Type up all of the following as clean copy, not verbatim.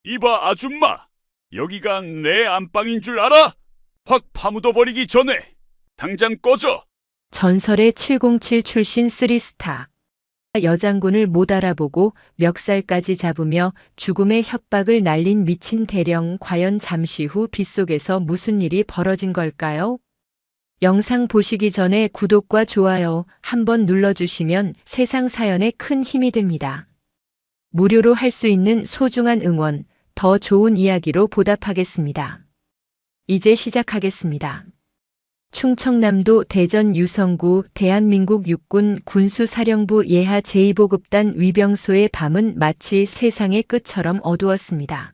이봐, 아줌마. 여기가 내 안방인 줄 알아? 확 파묻어버리기 전에 당장 꺼져. 전설의 707 출신 3스타. 여장군을 못 알아보고 멱살까지 잡으며 죽음의 협박을 날린 미친 대령. 과연 잠시 후 빗속에서 무슨 일이 벌어진 걸까요? 영상 보시기 전에 구독과 좋아요 한번 눌러주시면 세상 사연에 큰 힘이 됩니다. 무료로 할 수 있는 소중한 응원, 더 좋은 이야기로 보답하겠습니다. 이제 시작하겠습니다. 충청남도 대전 유성구 대한민국 육군 군수사령부 예하 제2보급단 위병소의 밤은 마치 세상의 끝처럼 어두웠습니다.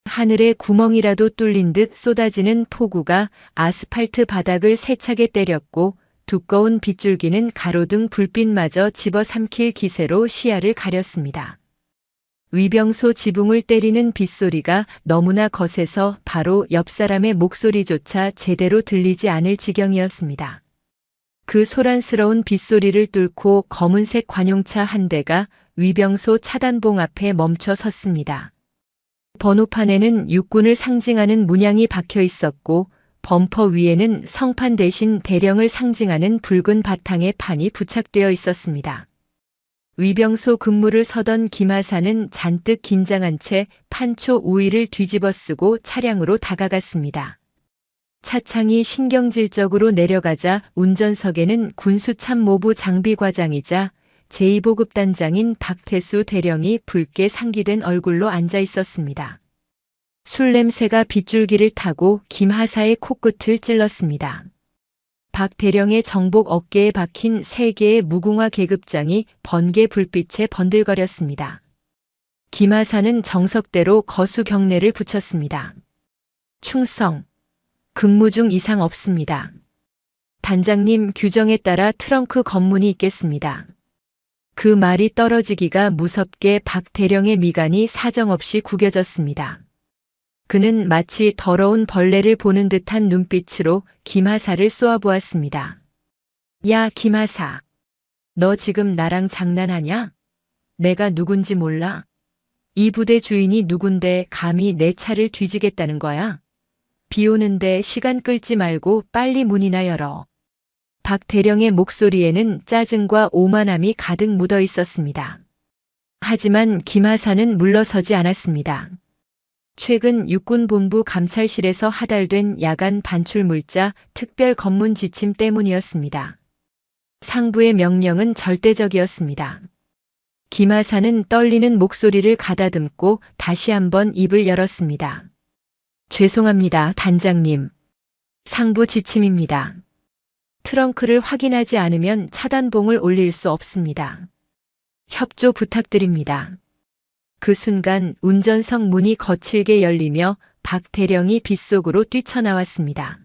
하늘에 구멍이라도 뚫린 듯 쏟아지는 폭우가 아스팔트 바닥을 세차게 때렸고 두꺼운 빗줄기는 가로등 불빛마저 집어삼킬 기세로 시야를 가렸습니다. 위병소 지붕을 때리는 빗소리가 너무나 거세서 바로 옆 사람의 목소리조차 제대로 들리지 않을 지경이었습니다. 그 소란스러운 빗소리를 뚫고 검은색 관용차 한 대가 위병소 차단봉 앞에 멈춰 섰습니다. 번호판에는 육군을 상징하는 문양이 박혀 있었고 범퍼 위에는 성판 대신 대령을 상징하는 붉은 바탕의 판이 부착되어 있었습니다. 위병소 근무를 서던 김하사는 잔뜩 긴장한 채 판초 우위를 뒤집어 쓰고 차량으로 다가갔습니다. 차창이 신경질적으로 내려가자 운전석에는 군수참모부 장비과장이자 제2보급단장인 박태수 대령이 붉게 상기된 얼굴로 앉아 있었습니다. 술 냄새가 빗줄기를 타고 김하사의 코끝을 찔렀습니다. 박 대령의 정복 어깨에 박힌 3개의 무궁화 계급장이 번개 불빛에 번들거렸습니다. 김하사는 정석대로 거수 경례를 붙였습니다. 충성. 근무 중 이상 없습니다. 단장님 규정에 따라 트렁크 검문이 있겠습니다. 그 말이 떨어지기가 무섭게 박 대령의 미간이 사정없이 구겨졌습니다. 그는 마치 더러운 벌레를 보는 듯한 눈빛으로 김하사를 쏘아보았습니다. 야, 김하사. 너 지금 나랑 장난하냐? 내가 누군지 몰라? 이 부대 주인이 누군데 감히 내 차를 뒤지겠다는 거야? 비 오는데 시간 끌지 말고 빨리 문이나 열어. 박 대령의 목소리에는 짜증과 오만함이 가득 묻어 있었습니다. 하지만 김하사는 물러서지 않았습니다. 최근 육군본부 감찰실에서 하달된 야간 반출물자 특별 검문 지침 때문이었습니다. 상부의 명령은 절대적이었습니다. 김하사는 떨리는 목소리를 가다듬고 다시 한번 입을 열었습니다. 죄송합니다, 단장님. 상부 지침입니다. 트렁크를 확인하지 않으면 차단봉을 올릴 수 없습니다. 협조 부탁드립니다. 그 순간 운전석 문이 거칠게 열리며 박 대령이 빗속으로 뛰쳐나왔습니다.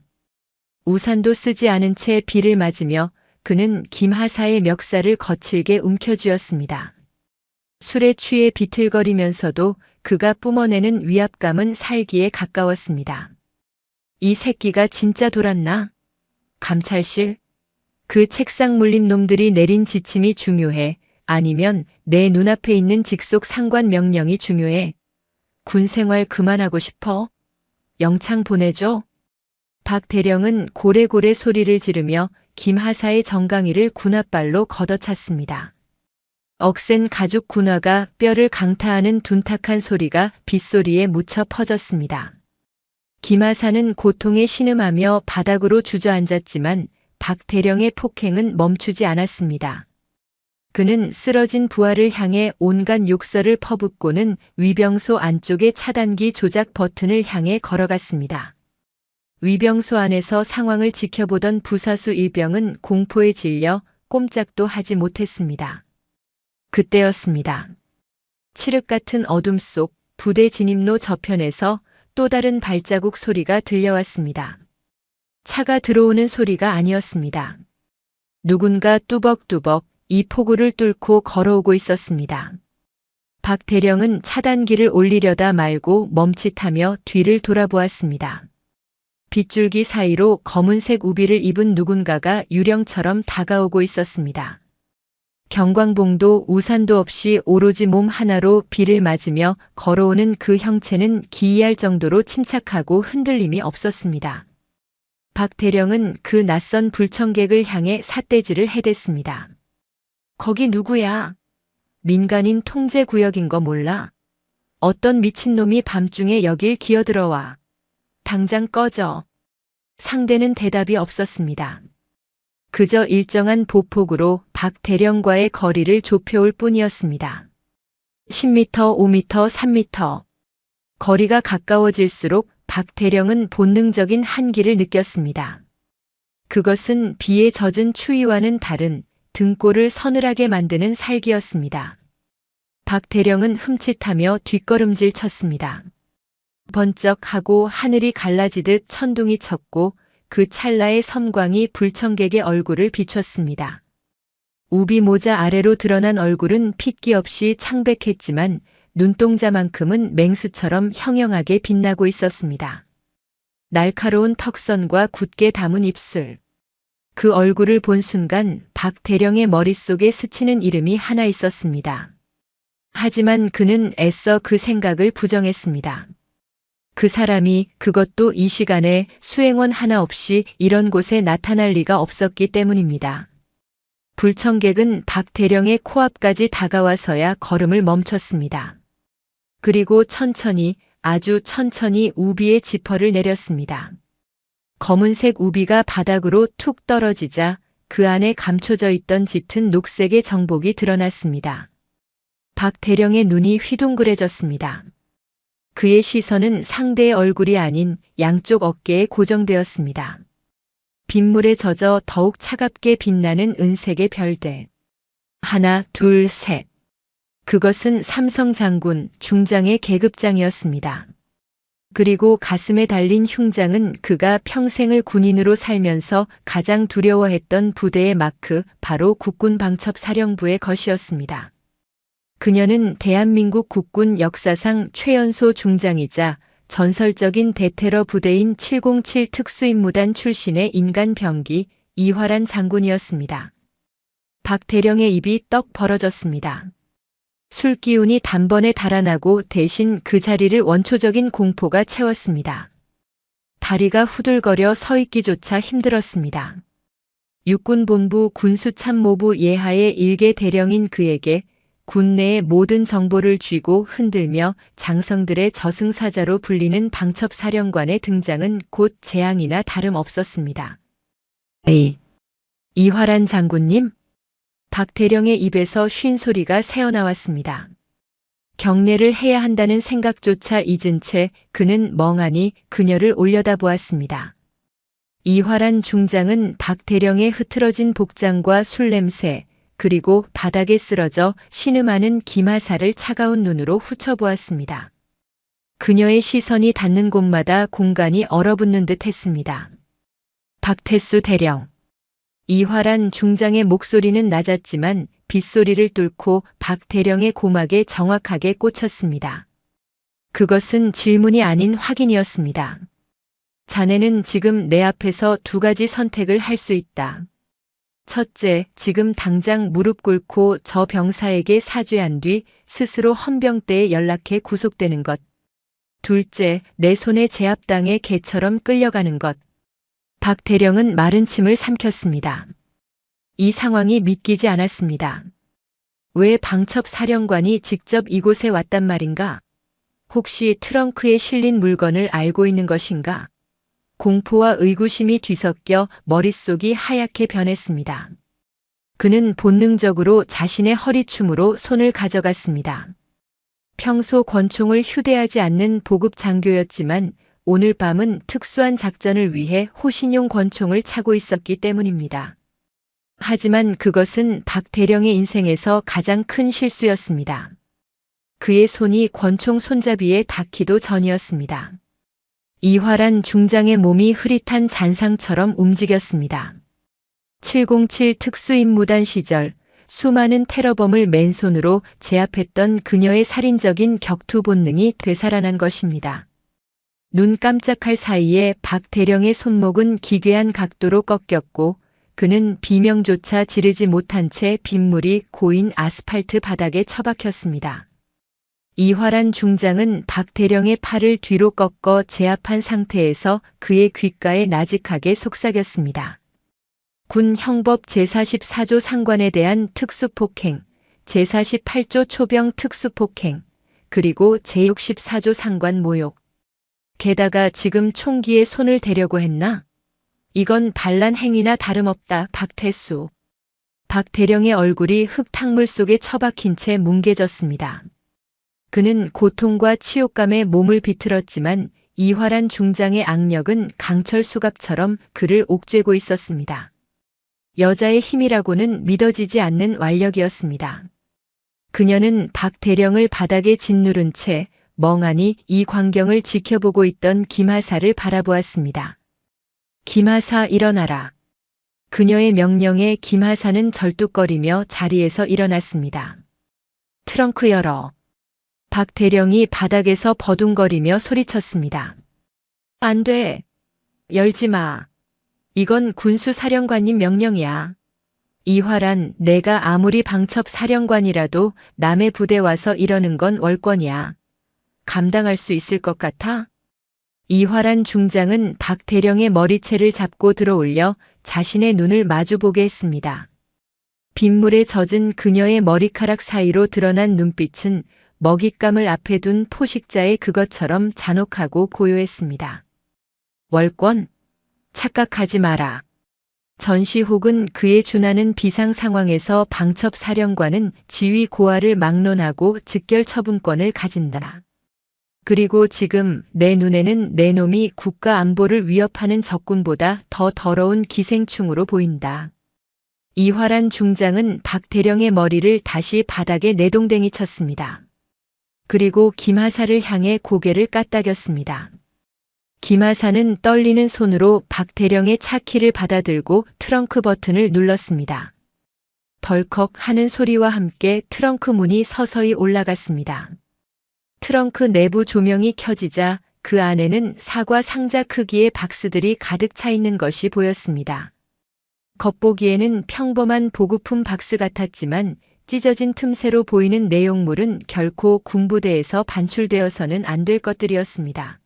우산도 쓰지 않은 채 비를 맞으며 그는 김하사의 멱살을 거칠게 움켜쥐었습니다. 술에 취해 비틀거리면서도 그가 뿜어내는 위압감은 살기에 가까웠습니다. 이 새끼가 진짜 돌았나? 감찰실? 그 책상 물린 놈들이 내린 지침이 중요해? 아니면 내 눈앞에 있는 직속 상관 명령이 중요해? 군 생활 그만하고 싶어? 영창 보내줘? 박 대령은 고래고래 소리를 지르며 김하사의 정강이를 군홧발로 걷어찼습니다. 억센 가죽 군화가 뼈를 강타하는 둔탁한 소리가 빗소리에 묻혀 퍼졌습니다. 김하사는 고통에 신음하며 바닥으로 주저앉았지만 박 대령의 폭행은 멈추지 않았습니다. 그는 쓰러진 부하를 향해 온갖 욕설을 퍼붓고는 위병소 안쪽의 차단기 조작 버튼을 향해 걸어갔습니다. 위병소 안에서 상황을 지켜보던 부사수 일병은 공포에 질려 꼼짝도 하지 못했습니다. 그때였습니다. 칠흑 같은 어둠 속 부대 진입로 저편에서 또 다른 발자국 소리가 들려왔습니다. 차가 들어오는 소리가 아니었습니다. 누군가 뚜벅뚜벅 이 폭우를 뚫고 걸어오고 있었습니다. 박 대령은 차단기를 올리려다 말고 멈칫하며 뒤를 돌아보았습니다. 빗줄기 사이로 검은색 우비를 입은 누군가가 유령처럼 다가오고 있었습니다. 경광봉도 우산도 없이 오로지 몸 하나로 비를 맞으며 걸어오는 그 형체는 기이할 정도로 침착하고 흔들림이 없었습니다. 박 대령은 그 낯선 불청객을 향해 삿대질을 해댔습니다. 거기 누구야? 민간인 통제 구역인 거 몰라? 어떤 미친놈이 밤중에 여길 기어들어와. 당장 꺼져. 상대는 대답이 없었습니다. 그저 일정한 보폭으로 박 대령과의 거리를 좁혀올 뿐이었습니다. 10m, 5m, 3m. 거리가 가까워질수록 박 대령은 본능적인 한기를 느꼈습니다. 그것은 비에 젖은 추위와는 다른 등골을 서늘하게 만드는 살기였습니다. 박 대령은 흠칫하며 뒷걸음질 쳤습니다. 번쩍하고 하늘이 갈라지듯 천둥이 쳤고 그 찰나의 섬광이 불청객의 얼굴을 비췄습니다. 우비 모자 아래로 드러난 얼굴은 핏기 없이 창백했지만 눈동자만큼은 맹수처럼 형형하게 빛나고 있었습니다. 날카로운 턱선과 굳게 담은 입술. 그 얼굴을 본 순간 박 대령의 머릿속에 스치는 이름이 하나 있었습니다. 하지만 그는 애써 그 생각을 부정했습니다. 그 사람이 그것도 이 시간에 수행원 하나 없이 이런 곳에 나타날 리가 없었기 때문입니다. 불청객은 박 대령의 코앞까지 다가와서야 걸음을 멈췄습니다. 그리고 천천히, 아주 천천히 우비의 지퍼를 내렸습니다. 검은색 우비가 바닥으로 툭 떨어지자 그 안에 감춰져 있던 짙은 녹색의 정복이 드러났습니다. 박 대령의 눈이 휘둥그레졌습니다. 그의 시선은 상대의 얼굴이 아닌 양쪽 어깨에 고정되었습니다. 빗물에 젖어 더욱 차갑게 빛나는 은색의 별들. 하나, 둘, 셋. 그것은 삼성 장군 중장의 계급장이었습니다. 그리고 가슴에 달린 흉장은 그가 평생을 군인으로 살면서 가장 두려워했던 부대의 마크, 바로 국군방첩사령부의 것이었습니다. 그녀는 대한민국 국군 역사상 최연소 중장이자 전설적인 대테러 부대인 707 특수임무단 출신의 인간 병기 이화란 장군이었습니다. 박 대령의 입이 떡 벌어졌습니다. 술기운이 단번에 달아나고 대신 그 자리를 원초적인 공포가 채웠습니다. 다리가 후들거려 서 있기조차 힘들었습니다. 육군본부 군수참모부 예하의 일개 대령인 그에게 군내의 모든 정보를 쥐고 흔들며 장성들의 저승사자로 불리는 방첩사령관의 등장은 곧 재앙이나 다름없었습니다. 에이, 이화란 장군님? 박 대령의 입에서 쉰 소리가 새어나왔습니다. 경례를 해야 한다는 생각조차 잊은 채 그는 멍하니 그녀를 올려다보았습니다. 이화란 중장은 박 대령의 흐트러진 복장과 술 냄새, 그리고 바닥에 쓰러져 신음하는 김하사를 차가운 눈으로 훑어보았습니다. 그녀의 시선이 닿는 곳마다 공간이 얼어붙는 듯 했습니다. 박태수 대령. 이화란 중장의 목소리는 낮았지만 빗소리를 뚫고 박 대령의 고막에 정확하게 꽂혔습니다. 그것은 질문이 아닌 확인이었습니다. 자네는 지금 내 앞에서 두 가지 선택을 할 수 있다. 첫째, 지금 당장 무릎 꿇고 저 병사에게 사죄한 뒤 스스로 헌병대에 연락해 구속되는 것. 둘째, 내 손에 제압당해 개처럼 끌려가는 것. 박 대령은 마른 침을 삼켰습니다. 이 상황이 믿기지 않았습니다. 왜 방첩사령관이 직접 이곳에 왔단 말인가? 혹시 트렁크에 실린 물건을 알고 있는 것인가? 공포와 의구심이 뒤섞여 머릿속이 하얗게 변했습니다. 그는 본능적으로 자신의 허리춤으로 손을 가져갔습니다. 평소 권총을 휴대하지 않는 보급 장교였지만 오늘 밤은 특수한 작전을 위해 호신용 권총을 차고 있었기 때문입니다. 하지만 그것은 박 대령의 인생에서 가장 큰 실수였습니다. 그의 손이 권총 손잡이에 닿기도 전이었습니다. 이화란 중장의 몸이 흐릿한 잔상처럼 움직였습니다. 707 특수임무단 시절 수많은 테러범을 맨손으로 제압했던 그녀의 살인적인 격투 본능이 되살아난 것입니다. 눈 깜짝할 사이에 박 대령의 손목은 기괴한 각도로 꺾였고 그는 비명조차 지르지 못한 채 빗물이 고인 아스팔트 바닥에 처박혔습니다. 이화란 중장은 박대령의 팔을 뒤로 꺾어 제압한 상태에서 그의 귓가에 나직하게 속삭였습니다. 군 형법 제44조 상관에 대한 특수폭행, 제48조 초병 특수폭행, 그리고 제64조 상관 모욕. 게다가 지금 총기에 손을 대려고 했나? 이건 반란 행위나 다름없다, 박태수. 박대령의 얼굴이 흙탕물 속에 처박힌 채 뭉개졌습니다. 그는 고통과 치욕감에 몸을 비틀었지만 이화란 중장의 악력은 강철 수갑처럼 그를 옥죄고 있었습니다. 여자의 힘이라고는 믿어지지 않는 완력이었습니다. 그녀는 박대령을 바닥에 짓누른 채 멍하니 이 광경을 지켜보고 있던 김하사를 바라보았습니다. 김하사 일어나라. 그녀의 명령에 김하사는 절뚝거리며 자리에서 일어났습니다. 트렁크 열어. 박대령이 바닥에서 버둥거리며 소리쳤습니다. 안 돼. 열지 마. 이건 군수사령관님 명령이야. 이화란, 내가 아무리 방첩사령관이라도 남의 부대 와서 이러는 건 월권이야. 감당할 수 있을 것 같아? 이화란 중장은 박대령의 머리채를 잡고 들어올려 자신의 눈을 마주보게 했습니다. 빗물에 젖은 그녀의 머리카락 사이로 드러난 눈빛은 먹잇감을 앞에 둔 포식자의 그것처럼 잔혹하고 고요했습니다. 월권? 착각하지 마라. 전시 혹은 그에 준하는 비상 상황에서 방첩사령관은 지휘 고하를 막론하고 즉결 처분권을 가진다. 그리고 지금 내 눈에는 내 놈이 국가 안보를 위협하는 적군보다 더 더러운 기생충으로 보인다. 이화란 중장은 박대령의 머리를 다시 바닥에 내동댕이 쳤습니다. 그리고 김하사를 향해 고개를 까딱였습니다. 김하사는 떨리는 손으로 박대령의 차키를 받아들고 트렁크 버튼을 눌렀습니다. 덜컥 하는 소리와 함께 트렁크 문이 서서히 올라갔습니다. 트렁크 내부 조명이 켜지자 그 안에는 사과 상자 크기의 박스들이 가득 차 있는 것이 보였습니다. 겉보기에는 평범한 보급품 박스 같았지만 찢어진 틈새로 보이는 내용물은 결코 군부대에서 반출되어서는 안 될 것들이었습니다.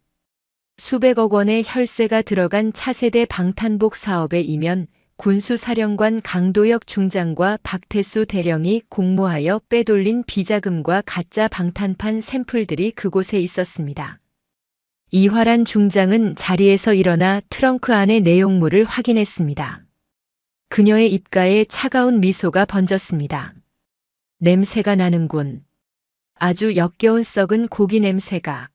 수백억 원의 혈세가 들어간 차세대 방탄복 사업의 이면 군수사령관 강도혁 중장과 박태수 대령이 공모하여 빼돌린 비자금과 가짜 방탄판 샘플들이 그곳에 있었습니다. 이화란 중장은 자리에서 일어나 트렁크 안의 내용물을 확인했습니다. 그녀의 입가에 차가운 미소가 번졌습니다. 냄새가 나는군. 아주 역겨운 썩은 고기 냄새가.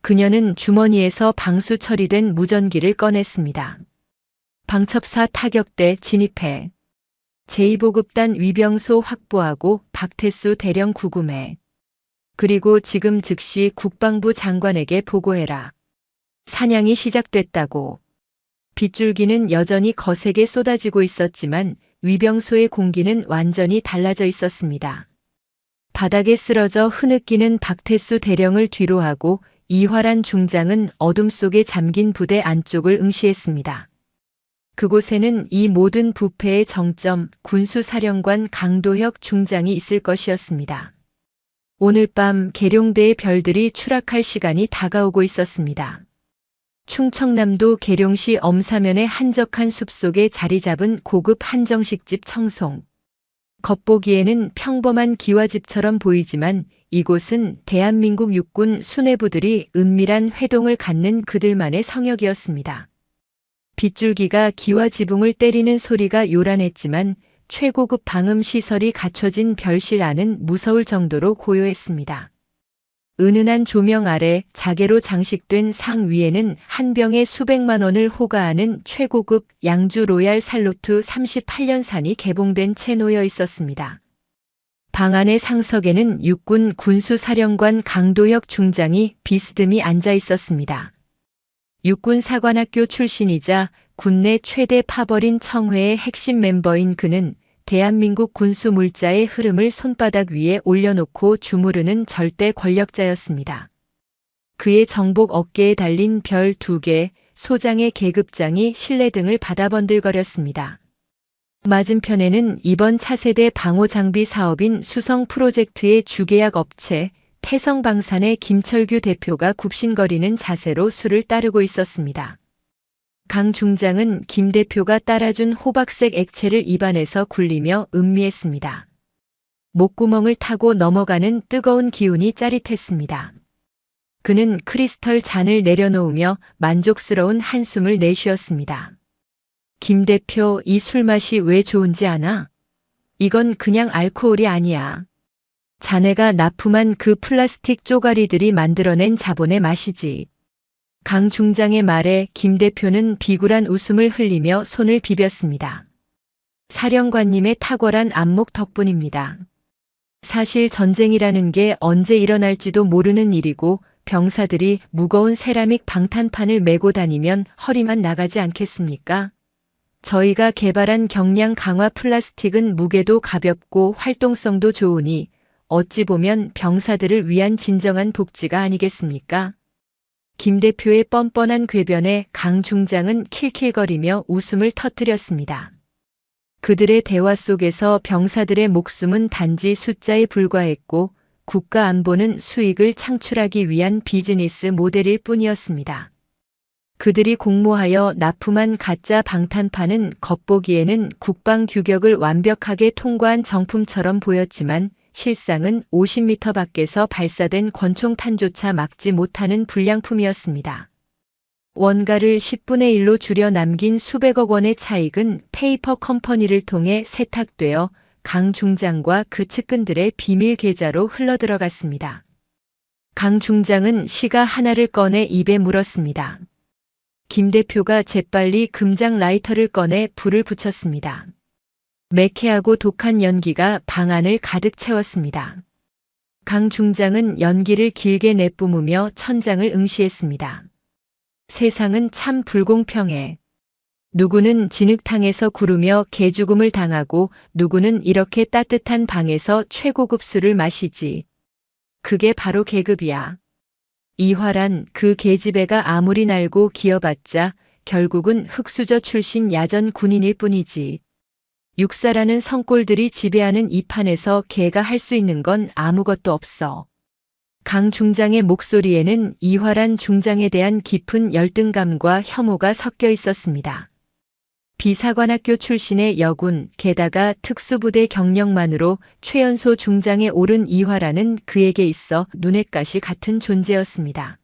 그녀는 주머니에서 방수 처리된 무전기를 꺼냈습니다. 방첩사 타격대 진입해. 제2보급단 위병소 확보하고 박태수 대령 구금해. 그리고 지금 즉시 국방부 장관에게 보고해라. 사냥이 시작됐다고. 빗줄기는 여전히 거세게 쏟아지고 있었지만 위병소의 공기는 완전히 달라져 있었습니다. 바닥에 쓰러져 흐느끼는 박태수 대령을 뒤로하고 이화란 중장은 어둠 속에 잠긴 부대 안쪽을 응시했습니다. 그곳에는 이 모든 부패의 정점 군수사령관 강도혁 중장이 있을 것이었습니다. 오늘 밤 계룡대의 별들이 추락할 시간이 다가오고 있었습니다. 충청남도 계룡시 엄사면의 한적한 숲속에 자리 잡은 고급 한정식집 청송. 겉보기에는 평범한 기와집처럼 보이지만 이곳은 대한민국 육군 수뇌부들이 은밀한 회동을 갖는 그들만의 성역이었습니다. 빗줄기가 기와 지붕을 때리는 소리가 요란했지만 최고급 방음 시설이 갖춰진 별실 안은 무서울 정도로 고요했습니다. 은은한 조명 아래 자개로 장식된 상 위에는 한 병에 수백만 원을 호가하는 최고급 양주 로얄 살로트 38년산이 개봉된 채 놓여 있었습니다. 방 안의 상석에는 육군 군수사령관 강도혁 중장이 비스듬히 앉아 있었습니다. 육군사관학교 출신이자 군내 최대 파벌인 청회의 핵심 멤버인 그는 대한민국 군수 물자의 흐름을 손바닥 위에 올려놓고 주무르는 절대 권력자였습니다. 그의 정복 어깨에 달린 별 2개, 소장의 계급장이 실내 등을 받아번들거렸습니다. 맞은편에는 이번 차세대 방호 장비 사업인 수성 프로젝트의 주계약 업체 태성방산의 김철규 대표가 굽신거리는 자세로 수를 따르고 있었습니다. 강 중장은 김 대표가 따라준 호박색 액체를 입안에서 굴리며 음미했습니다. 목구멍을 타고 넘어가는 뜨거운 기운이 짜릿했습니다. 그는 크리스털 잔을 내려놓으며 만족스러운 한숨을 내쉬었습니다. 김 대표, 이 술맛이 왜 좋은지 아나? 이건 그냥 알코올이 아니야. 자네가 납품한 그 플라스틱 쪼가리들이 만들어낸 자본의 맛이지. 강 중장의 말에 김 대표는 비굴한 웃음을 흘리며 손을 비볐습니다. 사령관님의 탁월한 안목 덕분입니다. 사실 전쟁이라는 게 언제 일어날지도 모르는 일이고 병사들이 무거운 세라믹 방탄판을 메고 다니면 허리만 나가지 않겠습니까? 저희가 개발한 경량 강화 플라스틱은 무게도 가볍고 활동성도 좋으니 어찌 보면 병사들을 위한 진정한 복지가 아니겠습니까? 김 대표의 뻔뻔한 궤변에 강 중장은 킬킬거리며 웃음을 터뜨렸습니다. 그들의 대화 속에서 병사들의 목숨은 단지 숫자에 불과했고 국가 안보는 수익을 창출하기 위한 비즈니스 모델일 뿐이었습니다. 그들이 공모하여 납품한 가짜 방탄판은 겉보기에는 국방 규격을 완벽하게 통과한 정품처럼 보였지만 실상은 50m 밖에서 발사된 권총탄조차 막지 못하는 불량품이었습니다. 원가를 10분의 1로 줄여 남긴 수백억 원의 차익은 페이퍼 컴퍼니를 통해 세탁되어 강 중장과 그 측근들의 비밀 계좌로 흘러들어갔습니다. 강 중장은 시가 하나를 꺼내 입에 물었습니다. 김 대표가 재빨리 금장 라이터를 꺼내 불을 붙였습니다. 매캐하고 독한 연기가 방 안을 가득 채웠습니다. 강 중장은 연기를 길게 내뿜으며 천장을 응시했습니다. 세상은 참 불공평해. 누구는 진흙탕에서 구르며 개죽음을 당하고 누구는 이렇게 따뜻한 방에서 최고급 술을 마시지. 그게 바로 계급이야. 이화란 그 계집애가 아무리 날고 기어봤자 결국은 흑수저 출신 야전 군인일 뿐이지. 육사라는 성골들이 지배하는 이 판에서 걔가 할 수 있는 건 아무것도 없어. 강 중장의 목소리에는 이화란 중장에 대한 깊은 열등감과 혐오가 섞여 있었습니다. 비사관학교 출신의 여군, 게다가 특수부대 경력만으로 최연소 중장에 오른 이화란은 그에게 있어 눈엣 가시 같은 존재였습니다.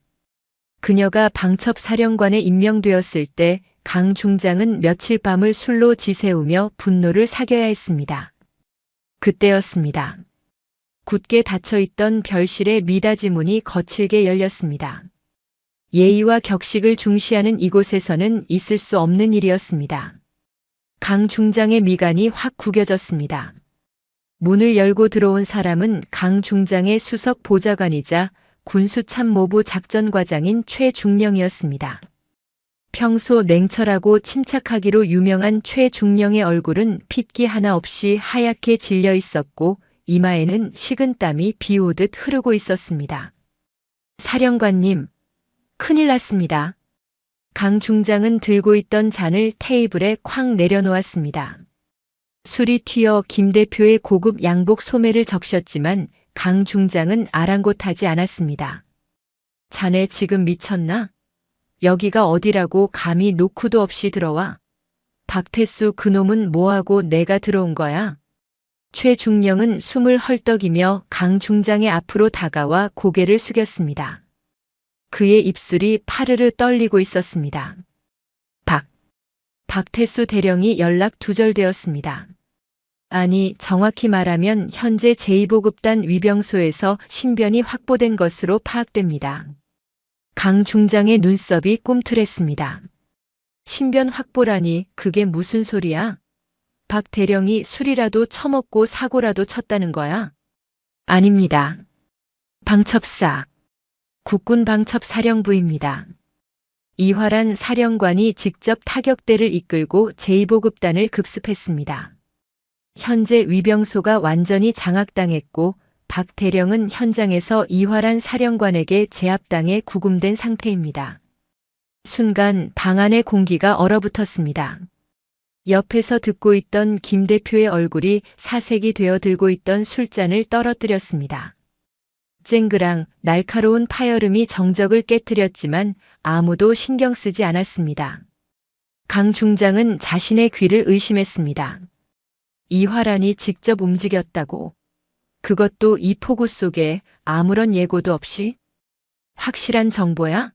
그녀가 방첩사령관에 임명되었을 때 강 중장은 며칠 밤을 술로 지새우며 분노를 사겨야 했습니다. 그때였습니다. 굳게 닫혀있던 별실의 미닫이 문이 거칠게 열렸습니다. 예의와 격식을 중시하는 이곳에서는 있을 수 없는 일이었습니다. 강 중장의 미간이 확 구겨졌습니다. 문을 열고 들어온 사람은 강 중장의 수석 보좌관이자 군수참모부 작전과장인 최중령이었습니다. 평소 냉철하고 침착하기로 유명한 최중령의 얼굴은 핏기 하나 없이 하얗게 질려 있었고 이마에는 식은땀이 비 오듯 흐르고 있었습니다. 사령관님, 큰일 났습니다. 강 중장은 들고 있던 잔을 테이블에 쾅 내려놓았습니다. 술이 튀어 김 대표의 고급 양복 소매를 적셨지만 강 중장은 아랑곳하지 않았습니다. 자네 지금 미쳤나? 여기가 어디라고 감히 노크도 없이 들어와? 박태수 그놈은 뭐하고 내가 들어온 거야? 최중령은 숨을 헐떡이며 강 중장의 앞으로 다가와 고개를 숙였습니다. 그의 입술이 파르르 떨리고 있었습니다. 박태수 대령이 연락 두절되었습니다. 아니, 정확히 말하면 현재 제2보급단 위병소에서 신변이 확보된 것으로 파악됩니다. 강 중장의 눈썹이 꿈틀했습니다. 신변 확보라니 그게 무슨 소리야? 박 대령이 술이라도 처먹고 사고라도 쳤다는 거야? 아닙니다. 방첩사. 국군 방첩사령부입니다. 이화란 사령관이 직접 타격대를 이끌고 제2보급단을 급습했습니다. 현재 위병소가 완전히 장악당했고 박 대령은 현장에서 이화란 사령관에게 제압당해 구금된 상태입니다. 순간 방 안의 공기가 얼어붙었습니다. 옆에서 듣고 있던 김 대표의 얼굴이 사색이 되어 들고 있던 술잔을 떨어뜨렸습니다. 쨍그랑 날카로운 파열음이 정적을 깨뜨렸지만 아무도 신경 쓰지 않았습니다. 강 중장은 자신의 귀를 의심했습니다. 이화란이 직접 움직였다고. 그것도 이 폭우 속에 아무런 예고도 없이? 확실한 정보야?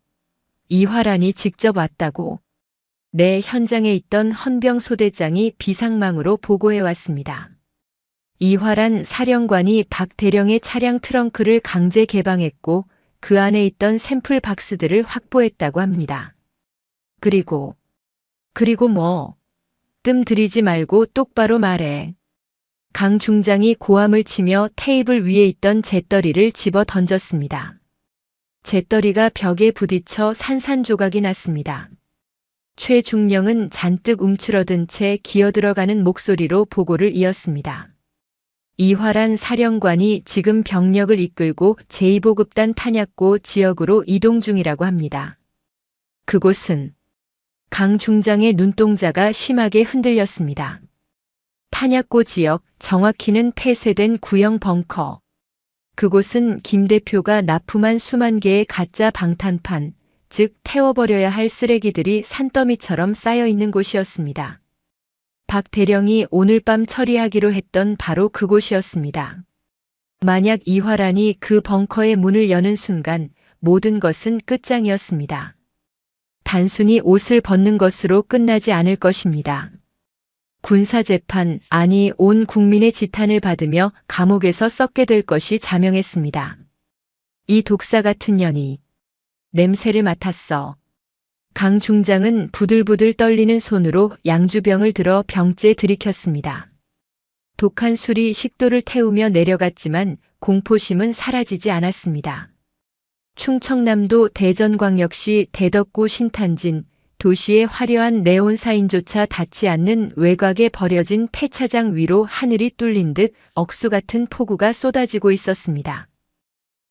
이화란이 직접 왔다고. 내 현장에 있던 헌병 소대장이 비상망으로 보고해 왔습니다. 이화란 사령관이 박 대령의 차량 트렁크를 강제 개방했고 그 안에 있던 샘플 박스들을 확보했다고 합니다. 그리고 뭐? 뜸 들이지 말고 똑바로 말해. 강 중장이 고함을 치며 테이블 위에 있던 잿더리를 집어 던졌습니다. 잿더리가 벽에 부딪혀 산산조각이 났습니다. 최중령은 잔뜩 움츠러든 채 기어들어가는 목소리로 보고를 이었습니다. 이화란 사령관이 지금 병력을 이끌고 제2보급단 탄약고 지역으로 이동 중이라고 합니다. 그곳은 강 중장의 눈동자가 심하게 흔들렸습니다. 탄약고 지역, 정확히는 폐쇄된 구형 벙커. 그곳은 김 대표가 납품한 수만 개의 가짜 방탄판, 즉 태워버려야 할 쓰레기들이 산더미처럼 쌓여 있는 곳이었습니다. 박 대령이 오늘 밤 처리하기로 했던 바로 그곳이었습니다. 만약 이화란이 그 벙커의 문을 여는 순간 모든 것은 끝장이었습니다. 단순히 옷을 벗는 것으로 끝나지 않을 것입니다. 군사재판, 아니 온 국민의 지탄을 받으며 감옥에서 썩게 될 것이 자명했습니다. 이 독사 같은 년이 냄새를 맡았어. 강 중장은 부들부들 떨리는 손으로 양주병을 들어 병째에 들이켰습니다. 독한 술이 식도를 태우며 내려갔지만 공포심은 사라지지 않았습니다. 충청남도 대전광역시 대덕구 신탄진, 도시의 화려한 네온 사인조차 닿지 않는 외곽에 버려진 폐차장 위로 하늘이 뚫린 듯 억수 같은 폭우가 쏟아지고 있었습니다.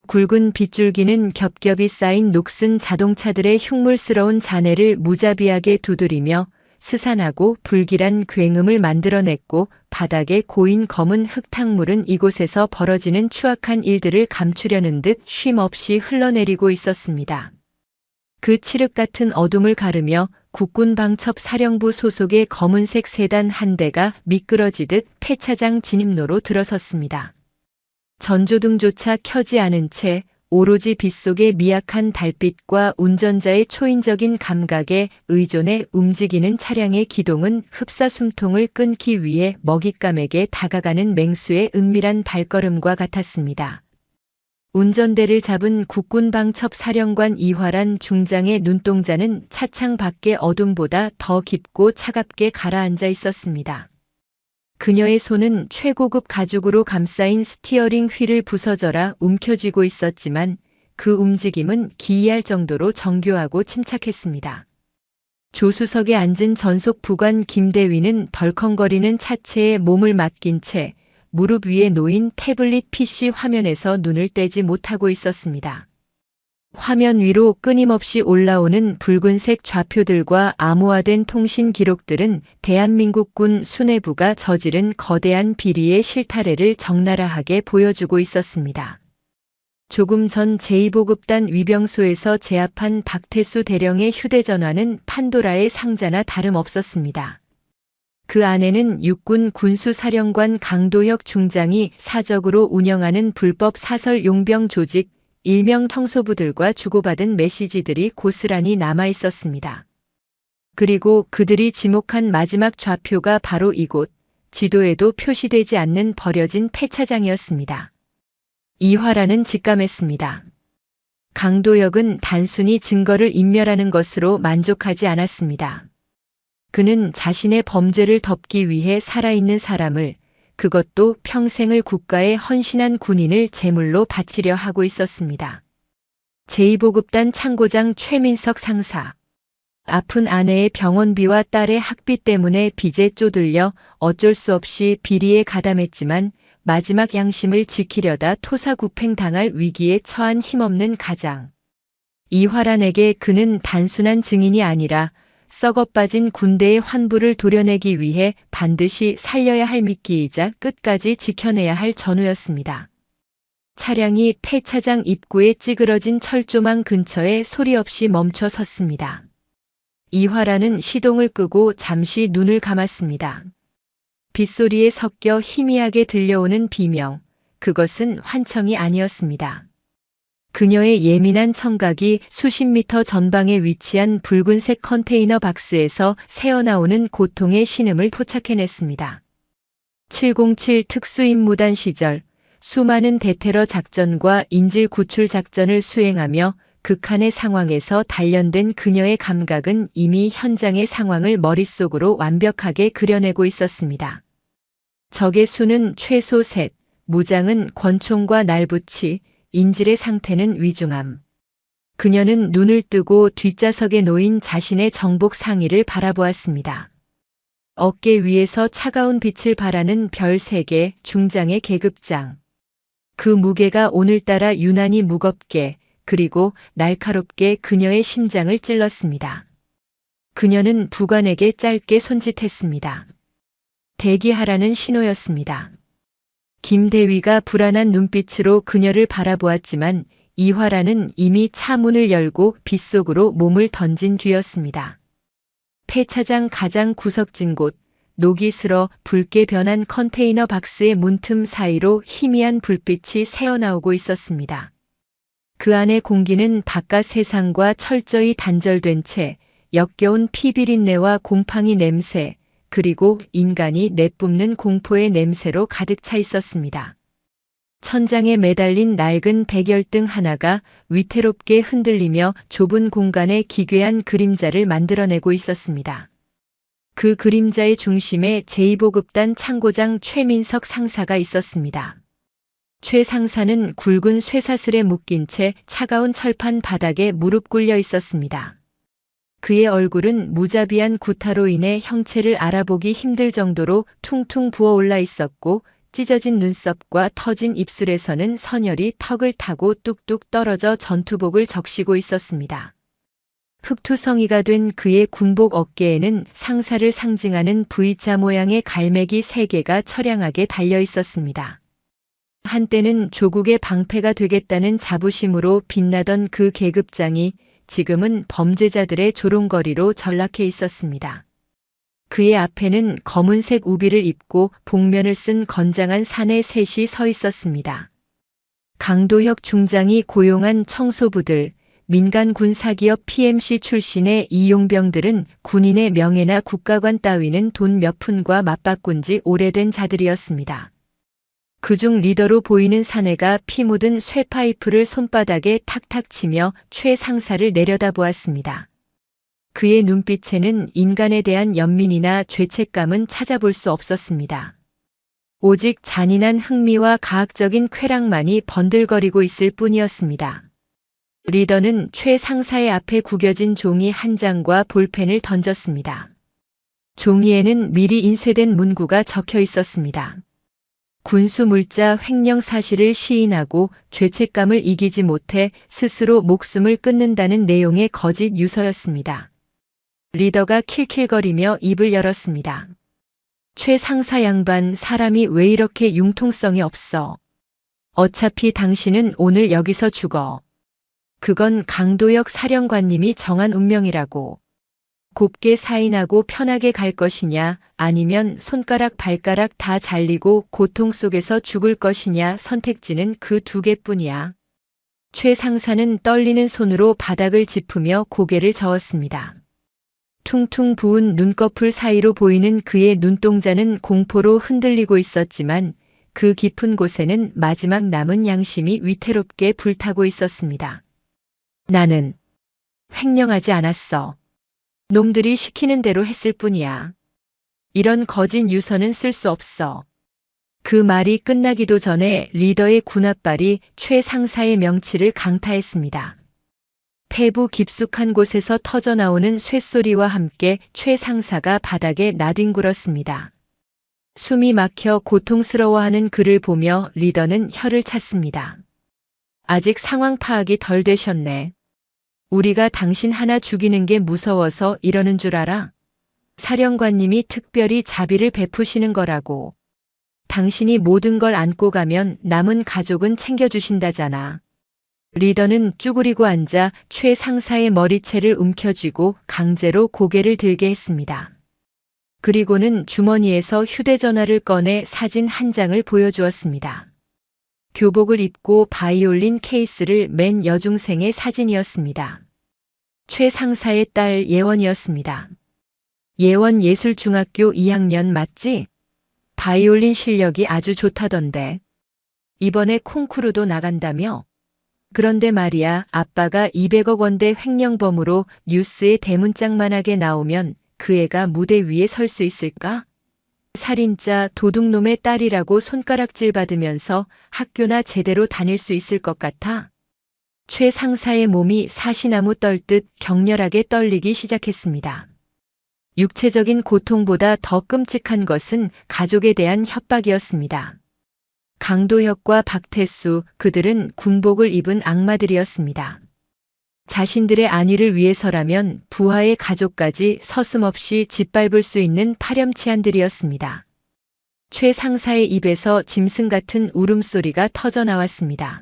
굵은 빗줄기는 겹겹이 쌓인 녹슨 자동차들의 흉물스러운 잔해를 무자비하게 두드리며 스산하고 불길한 굉음을 만들어냈고 바닥에 고인 검은 흙탕물은 이곳에서 벌어지는 추악한 일들을 감추려는 듯 쉼없이 흘러내리고 있었습니다. 그 칠흑 같은 어둠을 가르며 국군방첩 사령부 소속의 검은색 세단 한 대가 미끄러지듯 폐차장 진입로로 들어섰습니다. 전조등조차 켜지 않은 채 오로지 빗속의 미약한 달빛과 운전자의 초인적인 감각에 의존해 움직이는 차량의 기동은 흡사숨통을 끊기 위해 먹잇감에게 다가가는 맹수의 은밀한 발걸음과 같았습니다. 운전대를 잡은 국군방첩 사령관 이화란 중장의 눈동자는 차창 밖의 어둠보다 더 깊고 차갑게 가라앉아 있었습니다. 그녀의 손은 최고급 가죽으로 감싸인 스티어링 휠을 부서져라 움켜쥐고 있었지만 그 움직임은 기이할 정도로 정교하고 침착했습니다. 조수석에 앉은 전속 부관 김대위는 덜컹거리는 차체에 몸을 맡긴 채 무릎 위에 놓인 태블릿 PC 화면에서 눈을 떼지 못하고 있었습니다. 화면 위로 끊임없이 올라오는 붉은색 좌표들과 암호화된 통신 기록들은 대한민국군 수뇌부가 저지른 거대한 비리의 실타래를 적나라하게 보여주고 있었습니다. 조금 전 제2보급단 위병소에서 제압한 박태수 대령의 휴대전화는 판도라의 상자나 다름없었습니다. 그 안에는 육군 군수사령관 강도혁 중장이 사적으로 운영하는 불법 사설 용병 조직 일명 청소부들과 주고받은 메시지들이 고스란히 남아 있었습니다. 그리고 그들이 지목한 마지막 좌표가 바로 이곳, 지도에도 표시되지 않는 버려진 폐차장이었습니다. 이화란은 직감했습니다. 강도혁은 단순히 증거를 인멸하는 것으로 만족하지 않았습니다. 그는 자신의 범죄를 덮기 위해 살아있는 사람을, 그것도 평생을 국가에 헌신한 군인을 제물로 바치려 하고 있었습니다. 제2보급단 참고장 최민석 상사. 아픈 아내의 병원비와 딸의 학비 때문에 빚에 쪼들려 어쩔 수 없이 비리에 가담했지만 마지막 양심을 지키려다 토사구팽당할 위기에 처한 힘없는 가장. 이화란에게 그는 단순한 증인이 아니라 썩어빠진 군대의 환부를 도려내기 위해 반드시 살려야 할 미끼이자 끝까지 지켜내야 할 전우였습니다. 차량이 폐차장 입구에 찌그러진 철조망 근처에 소리 없이 멈춰 섰습니다. 이화라는 시동을 끄고 잠시 눈을 감았습니다. 빗소리에 섞여 희미하게 들려오는 비명, 그것은 환청이 아니었습니다. 그녀의 예민한 청각이 수십 미터 전방에 위치한 붉은색 컨테이너 박스에서 새어나오는 고통의 신음을 포착해냈습니다. 707 특수임무단 시절 수많은 대테러 작전과 인질 구출 작전을 수행하며 극한의 상황에서 단련된 그녀의 감각은 이미 현장의 상황을 머릿속으로 완벽하게 그려내고 있었습니다. 적의 수는 최소 셋, 무장은 권총과 날붙이, 인질의 상태는 위중함. 그녀는 눈을 뜨고 뒷좌석에 놓인 자신의 정복 상의를 바라보았습니다. 어깨 위에서 차가운 빛을 발하는 별 3개 중장의 계급장. 그 무게가 오늘따라 유난히 무겁게 그리고 날카롭게 그녀의 심장을 찔렀습니다. 그녀는 부관에게 짧게 손짓했습니다. 대기하라는 신호였습니다. 김 대위가 불안한 눈빛으로 그녀를 바라보았지만 이화라는 이미 차 문을 열고 빗속으로 몸을 던진 뒤였습니다. 폐차장 가장 구석진 곳, 녹이 슬어 붉게 변한 컨테이너 박스의 문틈 사이로 희미한 불빛이 새어나오고 있었습니다. 그 안의 공기는 바깥 세상과 철저히 단절된 채 역겨운 피비린내와 곰팡이 냄새, 그리고 인간이 내뿜는 공포의 냄새로 가득 차 있었습니다. 천장에 매달린 낡은 백열등 하나가 위태롭게 흔들리며 좁은 공간에 기괴한 그림자를 만들어내고 있었습니다. 그 그림자의 중심에 제2보급단 창고장 최민석 상사가 있었습니다. 최 상사는 굵은 쇠사슬에 묶인 채 차가운 철판 바닥에 무릎 꿇려 있었습니다. 그의 얼굴은 무자비한 구타로 인해 형체를 알아보기 힘들 정도로 퉁퉁 부어올라 있었고 찢어진 눈썹과 터진 입술에서는 선혈이 턱을 타고 뚝뚝 떨어져 전투복을 적시고 있었습니다. 흑투성이가 된 그의 군복 어깨에는 상사를 상징하는 V자 모양의 갈매기 3개가 처량하게 달려 있었습니다. 한때는 조국의 방패가 되겠다는 자부심으로 빛나던 그 계급장이 지금은 범죄자들의 조롱거리로 전락해 있었습니다. 그의 앞에는 검은색 우비를 입고 복면을 쓴 건장한 사내 셋이 서 있었습니다. 강도혁 중장이 고용한 청소부들, 민간 군사기업 PMC 출신의 이용병들은 군인의 명예나 국가관 따위는 돈 몇 푼과 맞바꾼 지 오래된 자들이었습니다. 그중 리더로 보이는 사내가 피 묻은 쇠파이프를 손바닥에 탁탁 치며 최 상사를 내려다보았습니다. 그의 눈빛에는 인간에 대한 연민이나 죄책감은 찾아볼 수 없었습니다. 오직 잔인한 흥미와 가학적인 쾌락만이 번들거리고 있을 뿐이었습니다. 리더는 최 상사의 앞에 구겨진 종이 한 장과 볼펜을 던졌습니다. 종이에는 미리 인쇄된 문구가 적혀 있었습니다. 군수 물자 횡령 사실을 시인하고 죄책감을 이기지 못해 스스로 목숨을 끊는다는 내용의 거짓 유서였습니다. 리더가 킬킬거리며 입을 열었습니다. 최 상사 양반, 사람이 왜 이렇게 융통성이 없어? 어차피 당신은 오늘 여기서 죽어. 그건 강도혁 사령관님이 정한 운명이라고. 곱게 사인하고 편하게 갈 것이냐, 아니면 손가락 발가락 다 잘리고 고통 속에서 죽을 것이냐, 선택지는 그 2개뿐이야. 최 상사는 떨리는 손으로 바닥을 짚으며 고개를 저었습니다. 퉁퉁 부은 눈꺼풀 사이로 보이는 그의 눈동자는 공포로 흔들리고 있었지만 그 깊은 곳에는 마지막 남은 양심이 위태롭게 불타고 있었습니다. 나는 횡령하지 않았어. 놈들이 시키는 대로 했을 뿐이야. 이런 거짓 유서는 쓸 수 없어. 그 말이 끝나기도 전에 리더의 군홧발이 최 상사의 명치를 강타했습니다. 폐부 깊숙한 곳에서 터져나오는 쇳소리와 함께 최 상사가 바닥에 나뒹굴었습니다. 숨이 막혀 고통스러워하는 그를 보며 리더는 혀를 찼습니다. 아직 상황 파악이 덜 되셨네. 우리가 당신 하나 죽이는 게 무서워서 이러는 줄 알아? 사령관님이 특별히 자비를 베푸시는 거라고. 당신이 모든 걸 안고 가면 남은 가족은 챙겨주신다잖아. 리더는 쭈그리고 앉아 최 상사의 머리채를 움켜쥐고 강제로 고개를 들게 했습니다. 그리고는 주머니에서 휴대전화를 꺼내 사진 한 장을 보여주었습니다. 교복을 입고 바이올린 케이스를 맨 여중생의 사진이었습니다. 최 상사의 딸 예원이었습니다. 예원 예술중학교 2학년 맞지? 바이올린 실력이 아주 좋다던데. 이번에 콩쿠르도 나간다며? 그런데 말이야, 아빠가 200억 원대 횡령범으로 뉴스에 대문짝만하게 나오면 그 애가 무대 위에 설 수 있을까? 살인자 도둑놈의 딸이라고 손가락질 받으면서 학교나 제대로 다닐 수 있을 것 같아? 최 상사의 몸이 사시나무 떨듯 격렬하게 떨리기 시작했습니다. 육체적인 고통보다 더 끔찍한 것은 가족에 대한 협박이었습니다. 강도혁과 박태수, 그들은 군복을 입은 악마들이었습니다. 자신들의 안위를 위해서라면 부하의 가족까지 서슴없이 짓밟을 수 있는 파렴치한들이었습니다. 최 상사의 입에서 짐승 같은 울음소리가 터져 나왔습니다.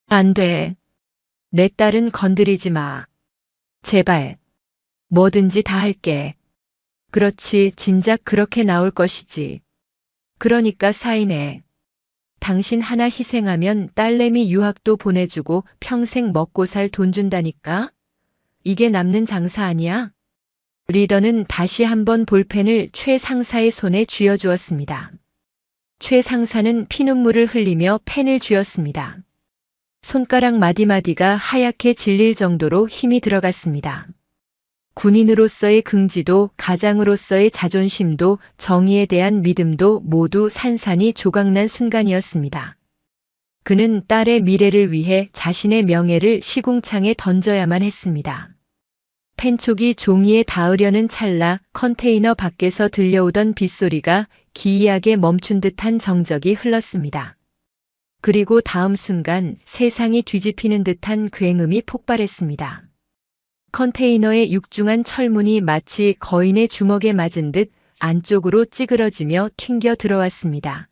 안 돼. 내 딸은 건드리지 마. 제발. 뭐든지 다 할게. 그렇지, 진작 그렇게 나올 것이지. 그러니까 사인해. 당신 하나 희생하면 딸내미 유학도 보내주고 평생 먹고 살 돈 준다니까? 이게 남는 장사 아니야? 리더는 다시 한번 볼펜을 최 상사의 손에 쥐어주었습니다. 최 상사는 피눈물을 흘리며 펜을 쥐었습니다. 손가락 마디마디가 하얗게 질릴 정도로 힘이 들어갔습니다. 군인으로서의 긍지도 가장으로서의 자존심도 정의에 대한 믿음도 모두 산산이 조각난 순간이었습니다. 그는 딸의 미래를 위해 자신의 명예를 시궁창에 던져야만 했습니다. 펜촉이 종이에 닿으려는 찰나 컨테이너 밖에서 들려오던 빗소리가 기이하게 멈춘 듯한 정적이 흘렀습니다. 그리고 다음 순간 세상이 뒤집히는 듯한 굉음이 폭발했습니다. 컨테이너의 육중한 철문이 마치 거인의 주먹에 맞은 듯 안쪽으로 찌그러지며 튕겨 들어왔습니다.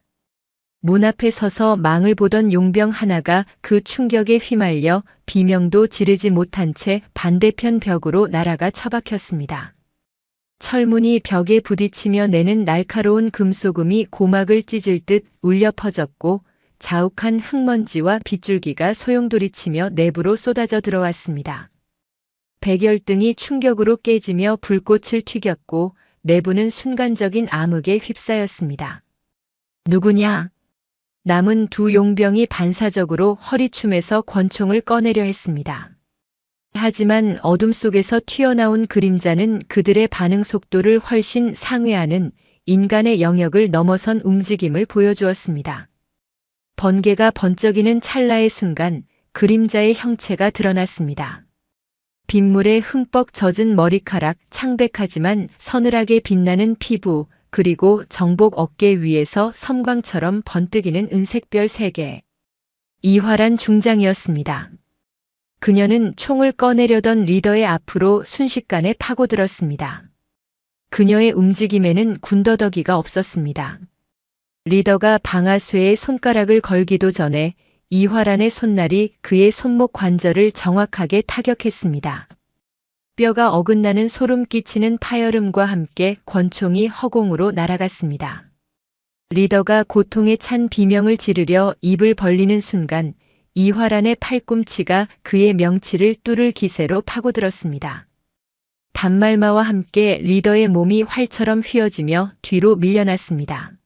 문 앞에 서서 망을 보던 용병 하나가 그 충격에 휘말려 비명도 지르지 못한 채 반대편 벽으로 날아가 처박혔습니다. 철문이 벽에 부딪히며 내는 날카로운 금소금이 고막을 찢을 듯 울려 퍼졌고 자욱한 흙먼지와 빗줄기가 소용돌이치며 내부로 쏟아져 들어왔습니다. 백열등이 충격으로 깨지며 불꽃을 튀겼고 내부는 순간적인 암흑에 휩싸였습니다. 누구냐? 남은 두 용병이 반사적으로 허리춤에서 권총을 꺼내려 했습니다. 하지만 어둠 속에서 튀어나온 그림자는 그들의 반응 속도를 훨씬 상회하는 인간의 영역을 넘어선 움직임을 보여주었습니다. 번개가 번쩍이는 찰나의 순간 그림자의 형체가 드러났습니다. 빗물에 흠뻑 젖은 머리카락, 창백하지만 서늘하게 빛나는 피부, 그리고 정복 어깨 위에서 섬광처럼 번뜩이는 은색별 3개. 이화란 중장이었습니다. 그녀는 총을 꺼내려던 리더의 앞으로 순식간에 파고들었습니다. 그녀의 움직임에는 군더더기가 없었습니다. 리더가 방아쇠에 손가락을 걸기도 전에 이화란의 손날이 그의 손목 관절을 정확하게 타격했습니다. 뼈가 어긋나는 소름 끼치는 파열음과 함께 권총이 허공으로 날아갔습니다. 리더가 고통에 찬 비명을 지르려 입을 벌리는 순간 이화란의 팔꿈치가 그의 명치를 뚫을 기세로 파고들었습니다. 단말마와 함께 리더의 몸이 활처럼 휘어지며 뒤로 밀려났습니다.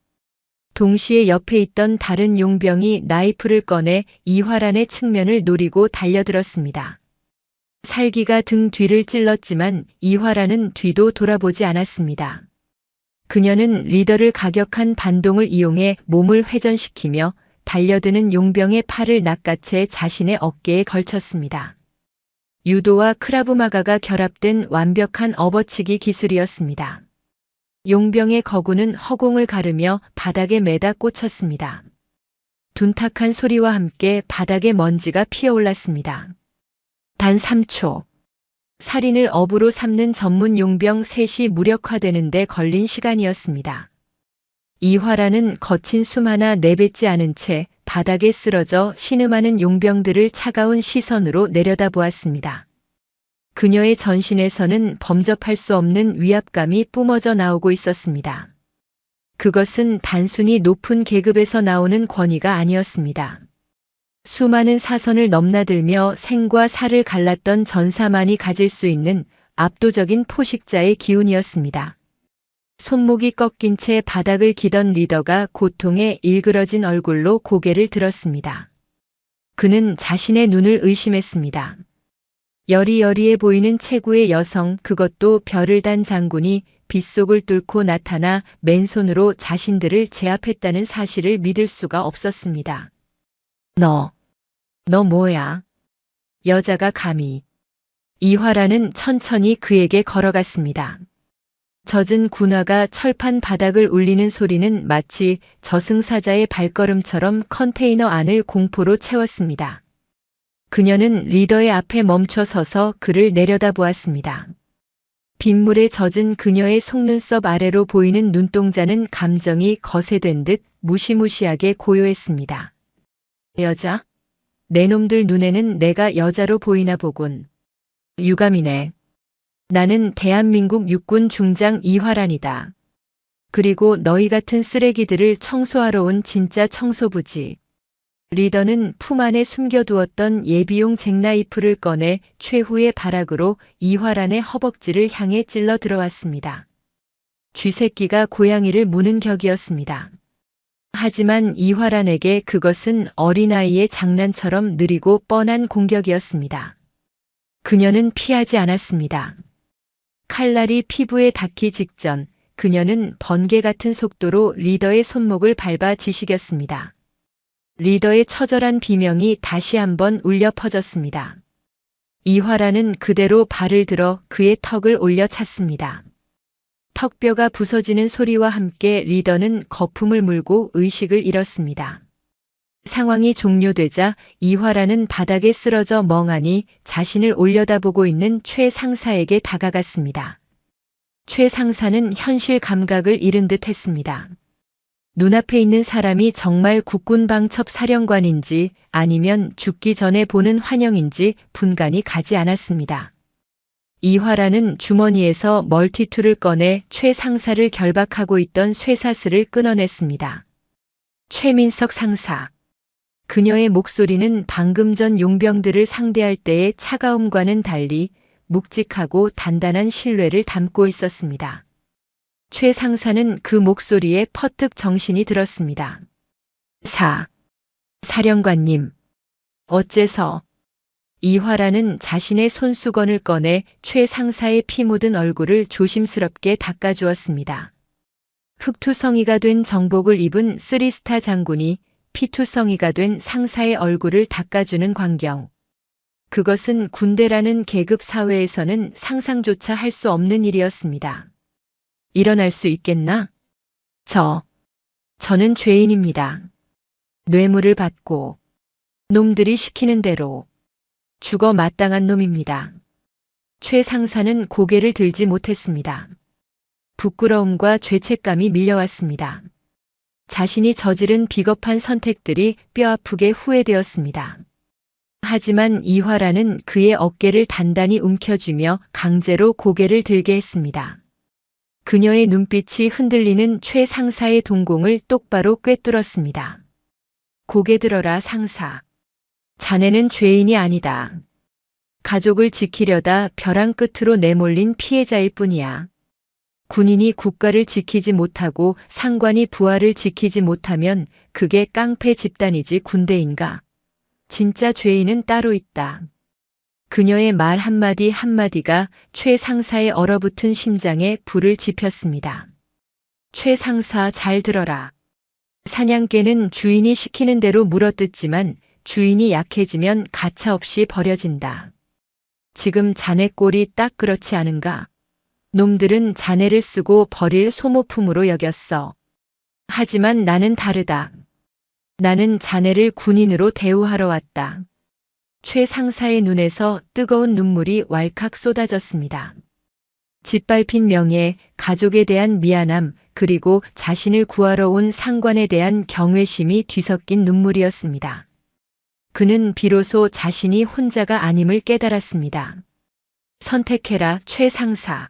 동시에 옆에 있던 다른 용병이 나이프를 꺼내 이화란의 측면을 노리고 달려들었습니다. 살기가 등 뒤를 찔렀지만 이화란은 뒤도 돌아보지 않았습니다. 그녀는 리더를 가격한 반동을 이용해 몸을 회전시키며 달려드는 용병의 팔을 낚아채 자신의 어깨에 걸쳤습니다. 유도와 크라브마가가 결합된 완벽한 업어치기 기술이었습니다. 용병의 거구는 허공을 가르며 바닥에 매다 꽂혔습니다. 둔탁한 소리와 함께 바닥에 먼지가 피어올랐습니다. 단 3초. 살인을 업으로 삼는 전문 용병 셋이 무력화되는 데 걸린 시간이었습니다. 이화라는 거친 숨 하나 내뱉지 않은 채 바닥에 쓰러져 신음하는 용병들을 차가운 시선으로 내려다보았습니다. 그녀의 전신에서는 범접할 수 없는 위압감이 뿜어져 나오고 있었습니다. 그것은 단순히 높은 계급에서 나오는 권위가 아니었습니다. 수많은 사선을 넘나들며 생과 사를 갈랐던 전사만이 가질 수 있는 압도적인 포식자의 기운이었습니다. 손목이 꺾인 채 바닥을 기던 리더가 고통에 일그러진 얼굴로 고개를 들었습니다. 그는 자신의 눈을 의심했습니다. 여리여리해 보이는 체구의 여성, 그것도 별을 단 장군이 빗속을 뚫고 나타나 맨손으로 자신들을 제압했다는 사실을 믿을 수가 없었습니다. 너 뭐야? 여자가 감히. 이화라는 천천히 그에게 걸어갔습니다. 젖은 군화가 철판 바닥을 울리는 소리는 마치 저승사자의 발걸음처럼 컨테이너 안을 공포로 채웠습니다. 그녀는 리더의 앞에 멈춰 서서 그를 내려다보았습니다. 빗물에 젖은 그녀의 속눈썹 아래로 보이는 눈동자는 감정이 거세된 듯 무시무시하게 고요했습니다. 여자? 내 놈들 눈에는 내가 여자로 보이나 보군. 유감이네. 나는 대한민국 육군 중장 이화란이다. 그리고 너희 같은 쓰레기들을 청소하러 온 진짜 청소부지. 리더는 품 안에 숨겨두었던 예비용 잭나이프를 꺼내 최후의 발악으로 이화란의 허벅지를 향해 찔러 들어왔습니다. 쥐새끼가 고양이를 무는 격이었습니다. 하지만 이화란에게 그것은 어린아이의 장난처럼 느리고 뻔한 공격이었습니다. 그녀는 피하지 않았습니다. 칼날이 피부에 닿기 직전 그녀는 번개 같은 속도로 리더의 손목을 밟아 지식였습니다. 리더의 처절한 비명이 다시 한번 울려 퍼졌습니다. 이화라는 그대로 발을 들어 그의 턱을 올려 찼습니다. 턱뼈가 부서지는 소리와 함께 리더는 거품을 물고 의식을 잃었습니다. 상황이 종료되자 이화라는 바닥에 쓰러져 멍하니 자신을 올려다보고 있는 최 상사에게 다가갔습니다. 최 상사는 현실 감각을 잃은 듯 했습니다. 눈앞에 있는 사람이 정말 국군 방첩 사령관인지 아니면 죽기 전에 보는 환영인지 분간이 가지 않았습니다. 이화라는 주머니에서 멀티툴을 꺼내 최 상사를 결박하고 있던 쇠사슬을 끊어냈습니다. 최민석 상사. 그녀의 목소리는 방금 전 용병들을 상대할 때의 차가움과는 달리 묵직하고 단단한 신뢰를 담고 있었습니다. 최 상사는 그 목소리에 퍼뜩 정신이 들었습니다. 사령관님. 어째서? 이화라는 자신의 손수건을 꺼내 최 상사의 피 묻은 얼굴을 조심스럽게 닦아주었습니다. 흑투성이가 된 정복을 입은 3스타 장군이 피투성이가 된 상사의 얼굴을 닦아주는 광경. 그것은 군대라는 계급 사회에서는 상상조차 할 수 없는 일이었습니다. 일어날 수 있겠나? 저는 죄인입니다. 뇌물을 받고 놈들이 시키는 대로 죽어 마땅한 놈입니다. 최 상사는 고개를 들지 못했습니다. 부끄러움과 죄책감이 밀려왔습니다. 자신이 저지른 비겁한 선택들이 뼈아프게 후회되었습니다. 하지만 이화라는 그의 어깨를 단단히 움켜쥐며 강제로 고개를 들게 했습니다. 그녀의 눈빛이 흔들리는 최 상사의 동공을 똑바로 꿰뚫었습니다. 고개 들어라 상사. 자네는 죄인이 아니다. 가족을 지키려다 벼랑 끝으로 내몰린 피해자일 뿐이야. 군인이 국가를 지키지 못하고 상관이 부하를 지키지 못하면 그게 깡패 집단이지 군대인가. 진짜 죄인은 따로 있다. 그녀의 말 한마디 한마디가 최 상사의 얼어붙은 심장에 불을 지폈습니다. 최 상사 잘 들어라. 사냥개는 주인이 시키는 대로 물어뜯지만 주인이 약해지면 가차없이 버려진다. 지금 자네 꼴이 딱 그렇지 않은가? 놈들은 자네를 쓰고 버릴 소모품으로 여겼어. 하지만 나는 다르다. 나는 자네를 군인으로 대우하러 왔다. 최 상사의 눈에서 뜨거운 눈물이 왈칵 쏟아졌습니다. 짓밟힌 명예, 가족에 대한 미안함, 그리고 자신을 구하러 온 상관에 대한 경외심이 뒤섞인 눈물이었습니다. 그는 비로소 자신이 혼자가 아님을 깨달았습니다. 선택해라, 최 상사.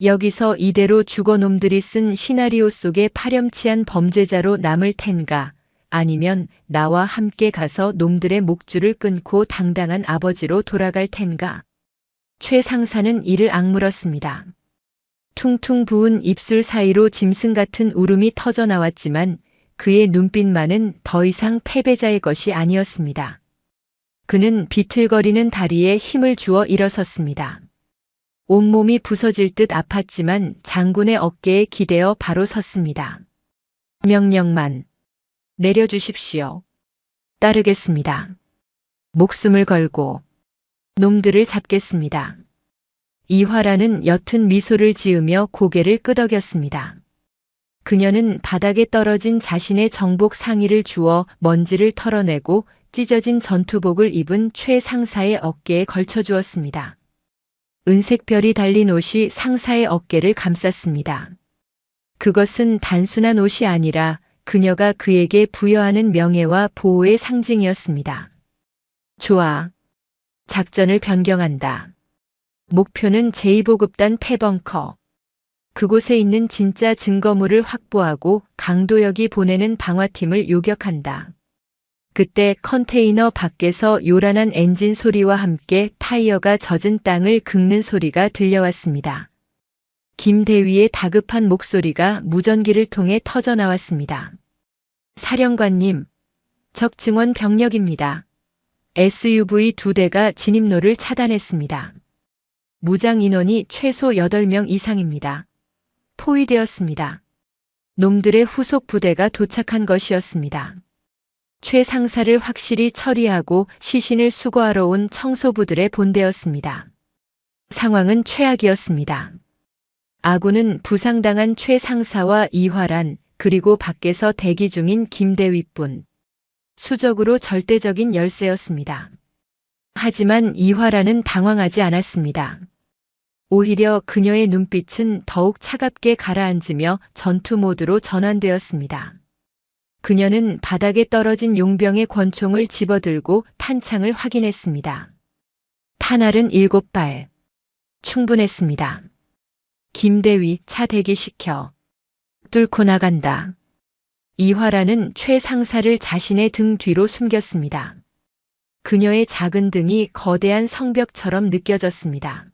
여기서 이대로 죽어놈들이 쓴 시나리오 속의 파렴치한 범죄자로 남을 텐가, 아니면 나와 함께 가서 놈들의 목줄을 끊고 당당한 아버지로 돌아갈 텐가. 최 상사는 이를 악물었습니다. 퉁퉁 부은 입술 사이로 짐승 같은 울음이 터져 나왔지만 그의 눈빛만은 더 이상 패배자의 것이 아니었습니다. 그는 비틀거리는 다리에 힘을 주어 일어섰습니다. 온몸이 부서질 듯 아팠지만 장군의 어깨에 기대어 바로 섰습니다. 명령만 내려주십시오. 따르겠습니다. 목숨을 걸고 놈들을 잡겠습니다. 이화라는 옅은 미소를 지으며 고개를 끄덕였습니다. 그녀는 바닥에 떨어진 자신의 정복 상의를 주워 먼지를 털어내고 찢어진 전투복을 입은 최 상사의 어깨에 걸쳐주었습니다. 은색 별이 달린 옷이 상사의 어깨를 감쌌습니다. 그것은 단순한 옷이 아니라 그녀가 그에게 부여하는 명예와 보호의 상징이었습니다. 좋아. 작전을 변경한다. 목표는 제2보급단 폐벙커. 그곳에 있는 진짜 증거물을 확보하고 강도역이 보내는 방화팀을 요격한다. 그때 컨테이너 밖에서 요란한 엔진 소리와 함께 타이어가 젖은 땅을 긁는 소리가 들려왔습니다. 김대위의 다급한 목소리가 무전기를 통해 터져 나왔습니다. 사령관님, 적 증원 병력입니다. SUV 2대가 진입로를 차단했습니다. 무장 인원이 최소 8명 이상입니다. 포위되었습니다. 놈들의 후속 부대가 도착한 것이었습니다. 최 상사를 확실히 처리하고 시신을 수거하러 온 청소부들의 본대였습니다. 상황은 최악이었습니다. 아군은 부상당한 최 상사와 이화란, 그리고 밖에서 대기 중인 김대위뿐. 수적으로 절대적인 열세였습니다. 하지만 이화란은 당황하지 않았습니다. 오히려 그녀의 눈빛은 더욱 차갑게 가라앉으며 전투 모드로 전환되었습니다. 그녀는 바닥에 떨어진 용병의 권총을 집어들고 탄창을 확인했습니다. 탄알은 7발. 충분했습니다. 김대위, 차 대기시켜. 뚫고 나간다. 이화라는 최 상사를 자신의 등 뒤로 숨겼습니다. 그녀의 작은 등이 거대한 성벽처럼 느껴졌습니다.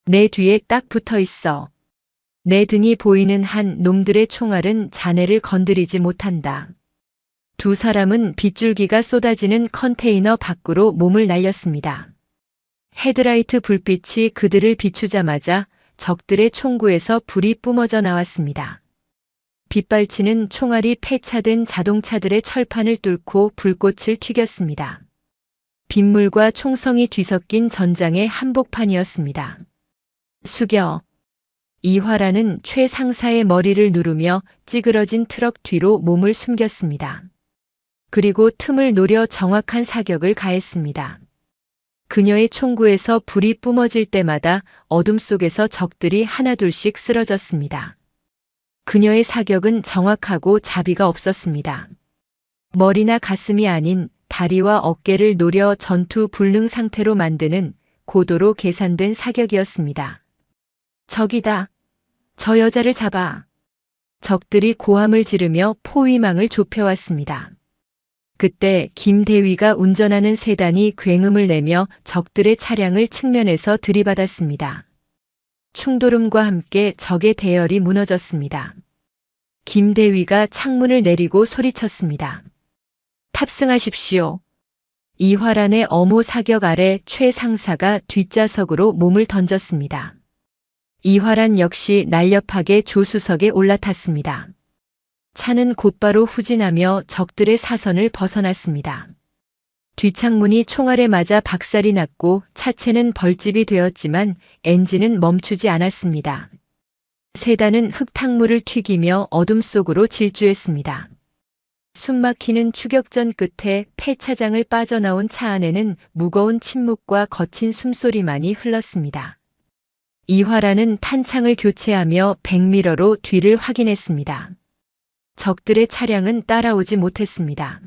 내 뒤에 딱 붙어 있어. 내 등이 보이는 한 놈들의 총알은 자네를 건드리지 못한다. 두 사람은 빗줄기가 쏟아지는 컨테이너 밖으로 몸을 날렸습니다. 헤드라이트 불빛이 그들을 비추자마자 적들의 총구에서 불이 뿜어져 나왔습니다. 빗발치는 총알이 폐차된 자동차들의 철판을 뚫고 불꽃을 튀겼습니다. 빗물과 총성이 뒤섞인 전장의 한복판이었습니다. 숙여. 이화라는 최 상사의 머리를 누르며 찌그러진 트럭 뒤로 몸을 숨겼습니다. 그리고 틈을 노려 정확한 사격을 가했습니다. 그녀의 총구에서 불이 뿜어질 때마다 어둠 속에서 적들이 하나둘씩 쓰러졌습니다. 그녀의 사격은 정확하고 자비가 없었습니다. 머리나 가슴이 아닌 다리와 어깨를 노려 전투 불능 상태로 만드는 고도로 계산된 사격이었습니다. 적이다. 저 여자를 잡아. 적들이 고함을 지르며 포위망을 좁혀왔습니다. 그때 김대위가 운전하는 세단이 굉음을 내며 적들의 차량을 측면에서 들이받았습니다. 충돌음과 함께 적의 대열이 무너졌습니다. 김대위가 창문을 내리고 소리쳤습니다. 탑승하십시오. 이화란의 엄호 사격 아래 최 상사가 뒷좌석으로 몸을 던졌습니다. 이화란 역시 날렵하게 조수석에 올라탔습니다. 차는 곧바로 후진하며 적들의 사선을 벗어났습니다. 뒷창문이 총알에 맞아 박살이 났고 차체는 벌집이 되었지만 엔진은 멈추지 않았습니다. 세단은 흙탕물을 튀기며 어둠 속으로 질주했습니다. 숨막히는 추격전 끝에 폐차장을 빠져나온 차 안에는 무거운 침묵과 거친 숨소리만이 흘렀습니다. 이화라는 탄창을 교체하며 백미러로 뒤를 확인했습니다. 적들의 차량은 따라오지 못했습니다.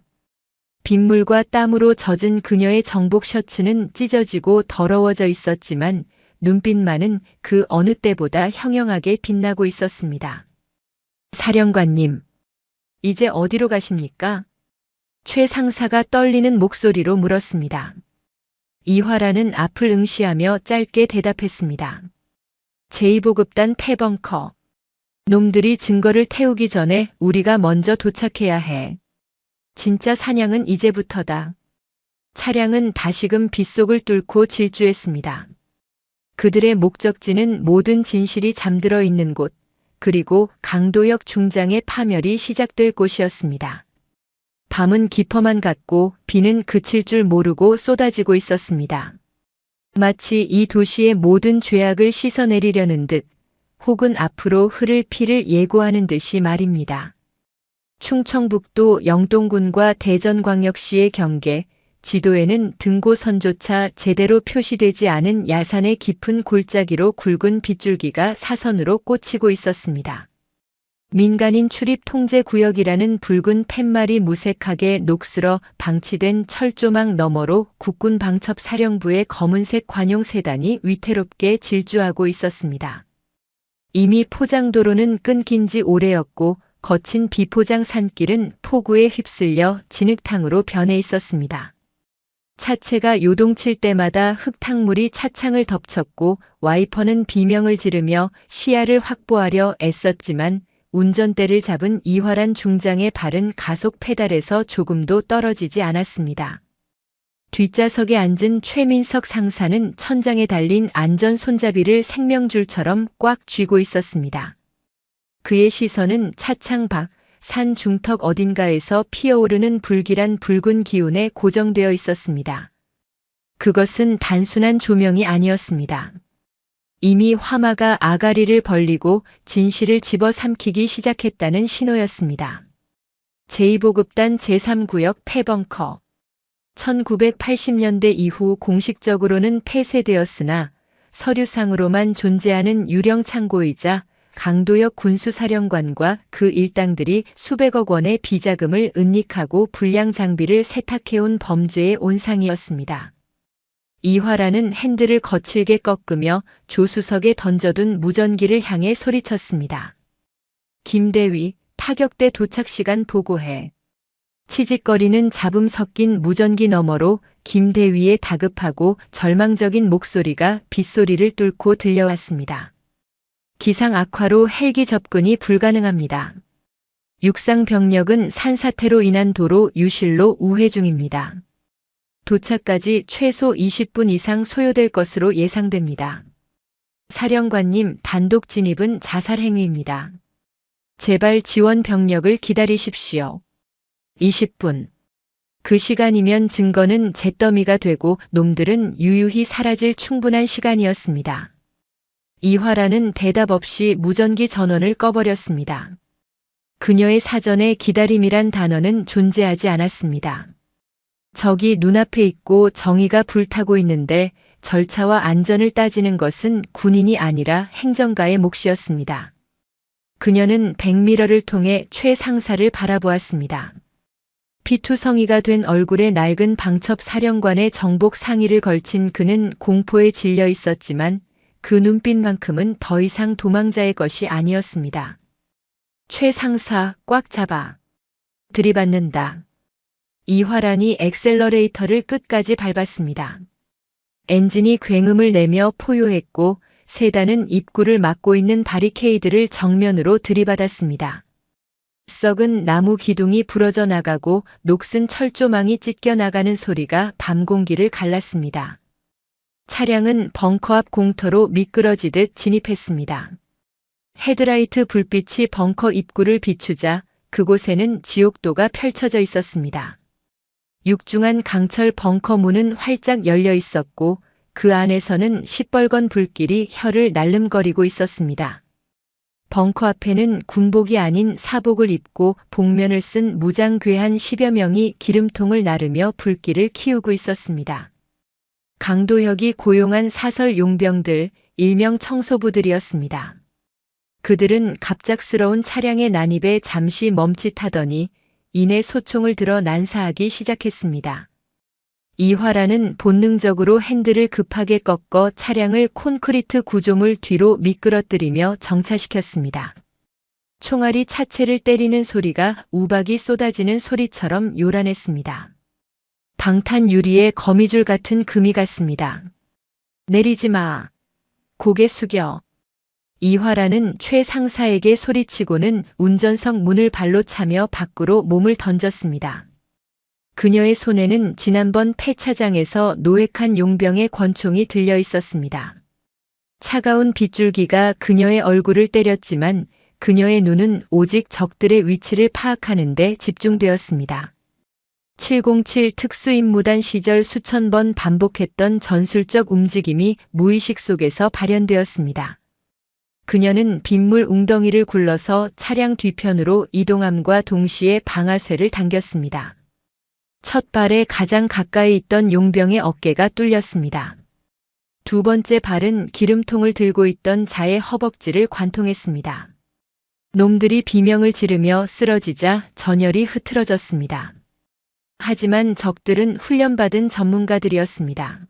빗물과 땀으로 젖은 그녀의 정복 셔츠는 찢어지고 더러워져 있었지만 눈빛만은 그 어느 때보다 형형하게 빛나고 있었습니다. 사령관님, 이제 어디로 가십니까? 최 상사가 떨리는 목소리로 물었습니다. 이화라는 앞을 응시하며 짧게 대답했습니다. 제2보급단 폐벙커. 놈들이 증거를 태우기 전에 우리가 먼저 도착해야 해. 진짜 사냥은 이제부터다. 차량은 다시금 빗속을 뚫고 질주했습니다. 그들의 목적지는 모든 진실이 잠들어 있는 곳, 그리고 강도역 중장의 파멸이 시작될 곳이었습니다. 밤은 깊어만 갔고 비는 그칠 줄 모르고 쏟아지고 있었습니다. 마치 이 도시의 모든 죄악을 씻어내리려는 듯, 혹은 앞으로 흐를 피를 예고하는 듯이 말입니다. 충청북도 영동군과 대전광역시의 경계, 지도에는 등고선조차 제대로 표시되지 않은 야산의 깊은 골짜기로 굵은 빗줄기가 사선으로 꽂히고 있었습니다. 민간인 출입 통제 구역이라는 붉은 팻말이 무색하게 녹슬어 방치된 철조망 너머로 국군 방첩사령부의 검은색 관용 세단이 위태롭게 질주하고 있었습니다. 이미 포장도로는 끊긴 지 오래였고 거친 비포장 산길은 폭우에 휩쓸려 진흙탕으로 변해 있었습니다. 차체가 요동칠 때마다 흙탕물이 차창을 덮쳤고 와이퍼는 비명을 지르며 시야를 확보하려 애썼지만 운전대를 잡은 이화란 중장의 발은 가속 페달에서 조금도 떨어지지 않았습니다. 뒷좌석에 앉은 최민석 상사는 천장에 달린 안전 손잡이를 생명줄처럼 꽉 쥐고 있었습니다. 그의 시선은 차창 밖, 산 중턱 어딘가에서 피어오르는 불길한 붉은 기운에 고정되어 있었습니다. 그것은 단순한 조명이 아니었습니다. 이미 화마가 아가리를 벌리고 진실을 집어삼키기 시작했다는 신호였습니다. 제2보급단 제3구역 폐벙커. 1980년대 이후 공식적으로는 폐쇄되었으나 서류상으로만 존재하는 유령 창고이자 강도역 군수사령관과 그 일당들이 수백억 원의 비자금을 은닉하고 불량 장비를 세탁해온 범죄의 온상이었습니다. 이화라는 핸들을 거칠게 꺾으며 조수석에 던져둔 무전기를 향해 소리쳤습니다. 김대위, 타격대 도착 시간 보고해. 치직거리는 잡음 섞인 무전기 너머로 김대위의 다급하고 절망적인 목소리가 빗소리를 뚫고 들려왔습니다. 기상 악화로 헬기 접근이 불가능합니다. 육상 병력은 산사태로 인한 도로 유실로 우회 중입니다. 도착까지 최소 20분 이상 소요될 것으로 예상됩니다. 사령관님, 단독 진입은 자살 행위입니다. 제발 지원 병력을 기다리십시오. 20분. 그 시간이면 증거는 잿더미가 되고 놈들은 유유히 사라질 충분한 시간이었습니다. 이화라는 대답 없이 무전기 전원을 꺼버렸습니다. 그녀의 사전에 기다림이란 단어는 존재하지 않았습니다. 적이 눈앞에 있고 정의가 불타고 있는데 절차와 안전을 따지는 것은 군인이 아니라 행정가의 몫이었습니다. 그녀는 백미러를 통해 최 상사를 바라보았습니다. 피투성이가 된 얼굴에 낡은 방첩 사령관의 정복 상의를 걸친 그는 공포에 질려 있었지만 그 눈빛만큼은 더 이상 도망자의 것이 아니었습니다. 최 상사, 꽉 잡아. 들이받는다. 이화란이 엑셀러레이터를 끝까지 밟았습니다. 엔진이 굉음을 내며 포효했고 세단은 입구를 막고 있는 바리케이드를 정면으로 들이받았습니다. 썩은 나무 기둥이 부러져 나가고 녹슨 철조망이 찢겨 나가는 소리가 밤 공기를 갈랐습니다. 차량은 벙커 앞 공터로 미끄러지듯 진입했습니다. 헤드라이트 불빛이 벙커 입구를 비추자 그곳에는 지옥도가 펼쳐져 있었습니다. 육중한 강철 벙커 문은 활짝 열려 있었고 그 안에서는 시뻘건 불길이 혀를 날름거리고 있었습니다. 벙커 앞에는 군복이 아닌 사복을 입고 복면을 쓴 무장괴한 10여 명이 기름통을 나르며 불길을 키우고 있었습니다. 강도혁이 고용한 사설 용병들, 일명 청소부들이었습니다. 그들은 갑작스러운 차량의 난입에 잠시 멈칫하더니 이내 소총을 들어 난사하기 시작했습니다. 이화라는 본능적으로 핸들을 급하게 꺾어 차량을 콘크리트 구조물 뒤로 미끄러뜨리며 정차시켰습니다. 총알이 차체를 때리는 소리가 우박이 쏟아지는 소리처럼 요란했습니다. 방탄 유리에 거미줄 같은 금이 갔습니다. 내리지 마. 고개 숙여. 이화라는 최 상사에게 소리치고는 운전석 문을 발로 차며 밖으로 몸을 던졌습니다. 그녀의 손에는 지난번 폐차장에서 노획한 용병의 권총이 들려 있었습니다. 차가운 빗줄기가 그녀의 얼굴을 때렸지만 그녀의 눈은 오직 적들의 위치를 파악하는 데 집중되었습니다. 707 특수임무단 시절 수천 번 반복했던 전술적 움직임이 무의식 속에서 발현되었습니다. 그녀는 빗물 웅덩이를 굴러서 차량 뒤편으로 이동함과 동시에 방아쇠를 당겼습니다. 첫 발에 가장 가까이 있던 용병의 어깨가 뚫렸습니다. 두 번째 발은 기름통을 들고 있던 자의 허벅지를 관통했습니다. 놈들이 비명을 지르며 쓰러지자 전열이 흐트러졌습니다. 하지만 적들은 훈련받은 전문가들이었습니다.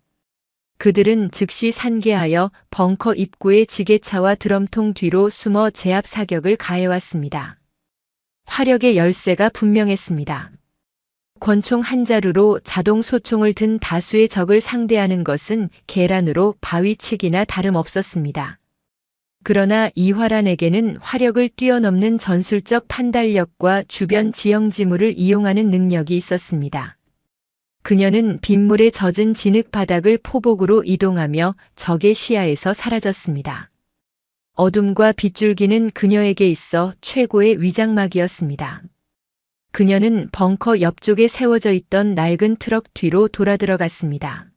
그들은 즉시 산계하여 벙커 입구의 지게차와 드럼통 뒤로 숨어 제압 사격을 가해왔습니다. 화력의 열세가 분명했습니다. 권총 한 자루로 자동 소총을 든 다수의 적을 상대하는 것은 계란으로 바위치기나 다름없었습니다. 그러나 이화란에게는 화력을 뛰어넘는 전술적 판단력과 주변 지형 지물을 이용하는 능력이 있었습니다. 그녀는 빗물에 젖은 진흙 바닥을 포복으로 이동하며 적의 시야에서 사라졌습니다. 어둠과 빗줄기는 그녀에게 있어 최고의 위장막이었습니다. 그녀는 벙커 옆쪽에 세워져 있던 낡은 트럭 뒤로 돌아 들어갔습니다.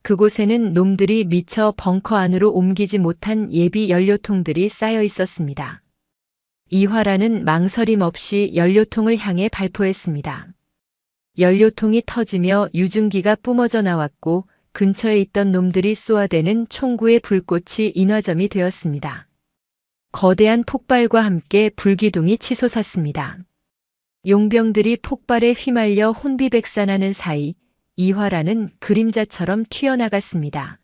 그곳에는 놈들이 미처 벙커 안으로 옮기지 못한 예비 연료통들이 쌓여 있었습니다. 이화라는 망설임 없이 연료통을 향해 발포했습니다. 연료통이 터지며 유증기가 뿜어져 나왔고 근처에 있던 놈들이 쏘아대는 총구의 불꽃이 인화점이 되었습니다. 거대한 폭발과 함께 불기둥이 치솟았습니다. 용병들이 폭발에 휘말려 혼비백산하는 사이 이화라는 그림자처럼 튀어나갔습니다.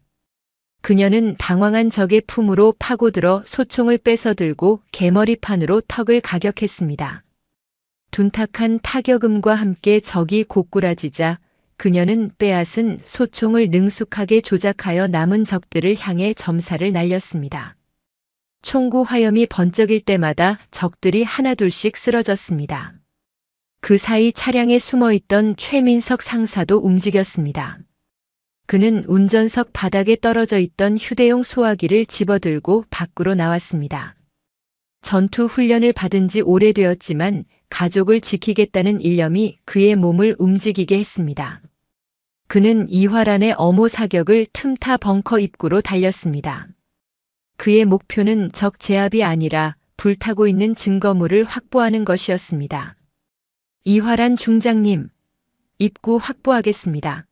그녀는 당황한 적의 품으로 파고들어 소총을 뺏어들고 개머리판으로 턱을 가격했습니다. 둔탁한 타격음과 함께 적이 고꾸라지자 그녀는 빼앗은 소총을 능숙하게 조작하여 남은 적들을 향해 점사를 날렸습니다. 총구 화염이 번쩍일 때마다 적들이 하나둘씩 쓰러졌습니다. 그 사이 차량에 숨어있던 최민석 상사도 움직였습니다. 그는 운전석 바닥에 떨어져 있던 휴대용 소화기를 집어들고 밖으로 나왔습니다. 전투 훈련을 받은 지 오래되었지만 가족을 지키겠다는 일념이 그의 몸을 움직이게 했습니다. 그는 이화란의 엄호 사격을 틈타 벙커 입구로 달렸습니다. 그의 목표는 적 제압이 아니라 불타고 있는 증거물을 확보하는 것이었습니다. 이화란 중장님, 입구 확보하겠습니다.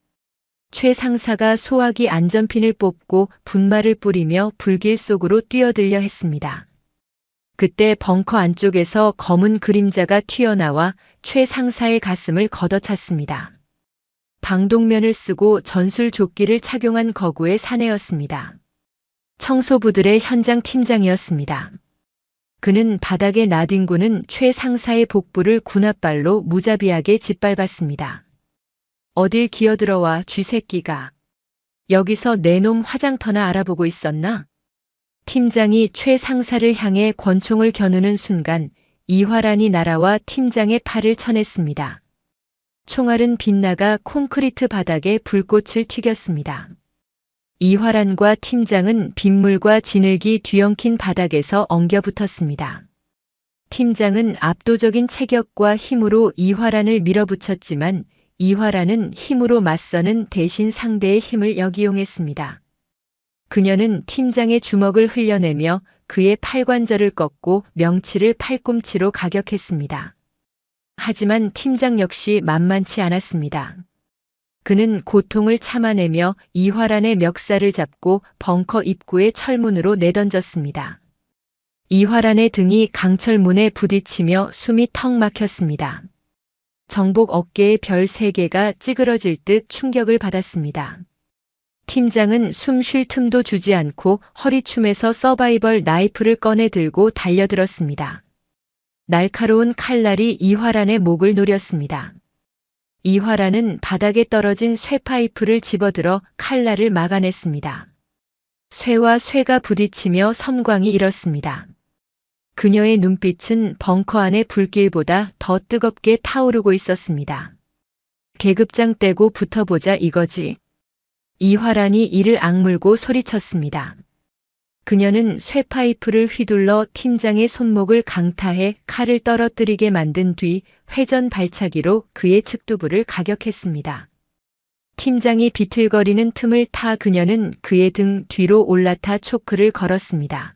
최 상사가 소화기 안전핀을 뽑고 분말을 뿌리며 불길 속으로 뛰어들려 했습니다. 그때 벙커 안쪽에서 검은 그림자가 튀어나와 최 상사의 가슴을 걷어찼습니다. 방독면을 쓰고 전술 조끼를 착용한 거구의 사내였습니다. 청소부들의 현장 팀장이었습니다. 그는 바닥에 나뒹구는 최 상사의 복부를 군홧발로 무자비하게 짓밟았습니다. 어딜 기어들어와 쥐새끼가. 여기서 내 놈 화장터나 알아보고 있었나? 팀장이 최 상사를 향해 권총을 겨누는 순간 이화란이 날아와 팀장의 팔을 쳐냈습니다. 총알은 빗나가 콘크리트 바닥에 불꽃을 튀겼습니다. 이화란과 팀장은 빗물과 진흙이 뒤엉킨 바닥에서 엉겨붙었습니다. 팀장은 압도적인 체격과 힘으로 이화란을 밀어붙였지만 이화란은 힘으로 맞서는 대신 상대의 힘을 역이용했습니다. 그녀는 팀장의 주먹을 흘려내며 그의 팔관절을 꺾고 명치를 팔꿈치로 가격했습니다. 하지만 팀장 역시 만만치 않았습니다. 그는 고통을 참아내며 이화란의 멱살을 잡고 벙커 입구의 철문으로 내던졌습니다. 이화란의 등이 강철문에 부딪히며 숨이 턱 막혔습니다. 정복 어깨의 별 3개가 찌그러질 듯 충격을 받았습니다. 팀장은 숨 쉴 틈도 주지 않고 허리춤에서 서바이벌 나이프를 꺼내 들고 달려들었습니다. 날카로운 칼날이 이화란의 목을 노렸습니다. 이화란은 바닥에 떨어진 쇠파이프를 집어들어 칼날을 막아냈습니다. 쇠와 쇠가 부딪히며 섬광이 일었습니다. 그녀의 눈빛은 벙커 안의 불길보다 더 뜨겁게 타오르고 있었습니다. 계급장 떼고 붙어보자 이거지. 이화란이 이를 악물고 소리쳤습니다. 그녀는 쇠파이프를 휘둘러 팀장의 손목을 강타해 칼을 떨어뜨리게 만든 뒤 회전 발차기로 그의 측두부를 가격했습니다. 팀장이 비틀거리는 틈을 타 그녀는 그의 등 뒤로 올라타 초크를 걸었습니다.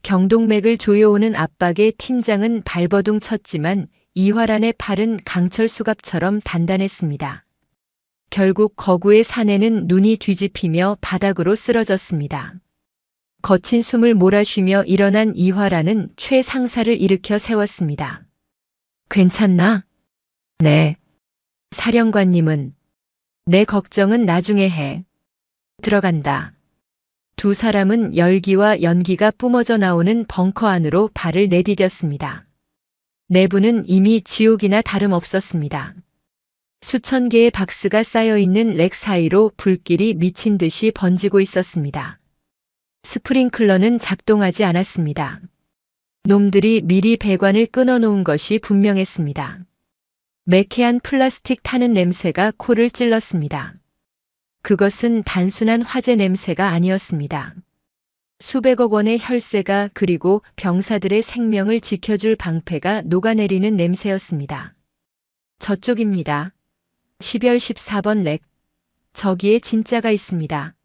경동맥을 조여오는 압박에 팀장은 발버둥 쳤지만 이화란의 팔은 강철 수갑처럼 단단했습니다. 결국 거구의 사내는 눈이 뒤집히며 바닥으로 쓰러졌습니다. 거친 숨을 몰아쉬며 일어난 이화란은 최 상사를 일으켜 세웠습니다. 괜찮나? 네. 사령관님은? 내 걱정은 나중에 해. 들어간다. 두 사람은 열기와 연기가 뿜어져 나오는 벙커 안으로 발을 내디뎠습니다. 내부는 이미 지옥이나 다름없었습니다. 수천 개의 박스가 쌓여있는 렉 사이로 불길이 미친 듯이 번지고 있었습니다. 스프링클러는 작동하지 않았습니다. 놈들이 미리 배관을 끊어놓은 것이 분명했습니다. 매캐한 플라스틱 타는 냄새가 코를 찔렀습니다. 그것은 단순한 화재 냄새가 아니었습니다. 수백억 원의 혈세가 그리고 병사들의 생명을 지켜줄 방패가 녹아내리는 냄새였습니다. 저쪽입니다. 12월 14번 렉. 저기에 진짜가 있습니다.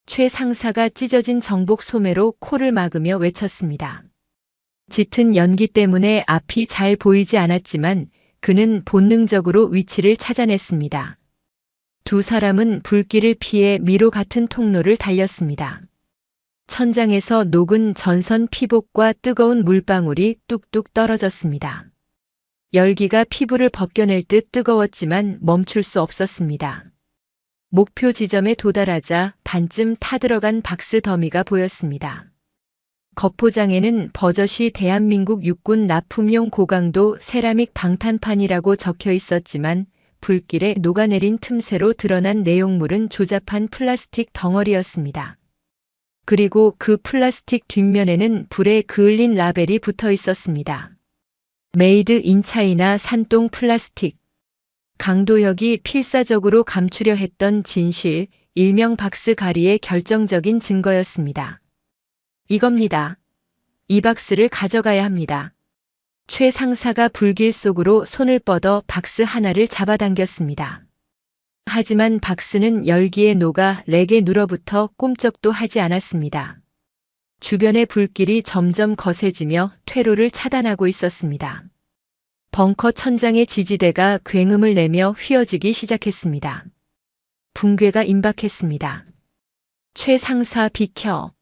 최 상사가 찢어진 정복 소매로 코를 막으며 외쳤습니다. 짙은 연기 때문에 앞이 잘 보이지 않았지만 그는 본능적으로 위치를 찾아냈습니다. 두 사람은 불길을 피해 미로 같은 통로를 달렸습니다. 천장에서 녹은 전선 피복과 뜨거운 물방울이 뚝뚝 떨어졌습니다. 열기가 피부를 벗겨낼 듯 뜨거웠지만 멈출 수 없었습니다. 목표 지점에 도달하자 반쯤 타들어간 박스 더미가 보였습니다. 겉포장에는 버젓이 대한민국 육군 납품용 고강도 세라믹 방탄판이라고 적혀 있었지만 불길에 녹아내린 틈새로 드러난 내용물은 조잡한 플라스틱 덩어리였습니다. 그리고 그 플라스틱 뒷면에는 불에 그을린 라벨이 붙어 있었습니다. 메이드 인 차이나 산동 플라스틱. 강도혁이 필사적으로 감추려 했던 진실, 일명 박스 가리의 결정적인 증거였습니다. 이겁니다. 이 박스를 가져가야 합니다. 최 상사가 불길 속으로 손을 뻗어 박스 하나를 잡아당겼습니다. 하지만 박스는 열기에 녹아 렉에 눌어붙어 꼼짝도 하지 않았습니다. 주변의 불길이 점점 거세지며 퇴로를 차단하고 있었습니다. 벙커 천장의 지지대가 굉음을 내며 휘어지기 시작했습니다. 붕괴가 임박했습니다. 최 상사 비켜.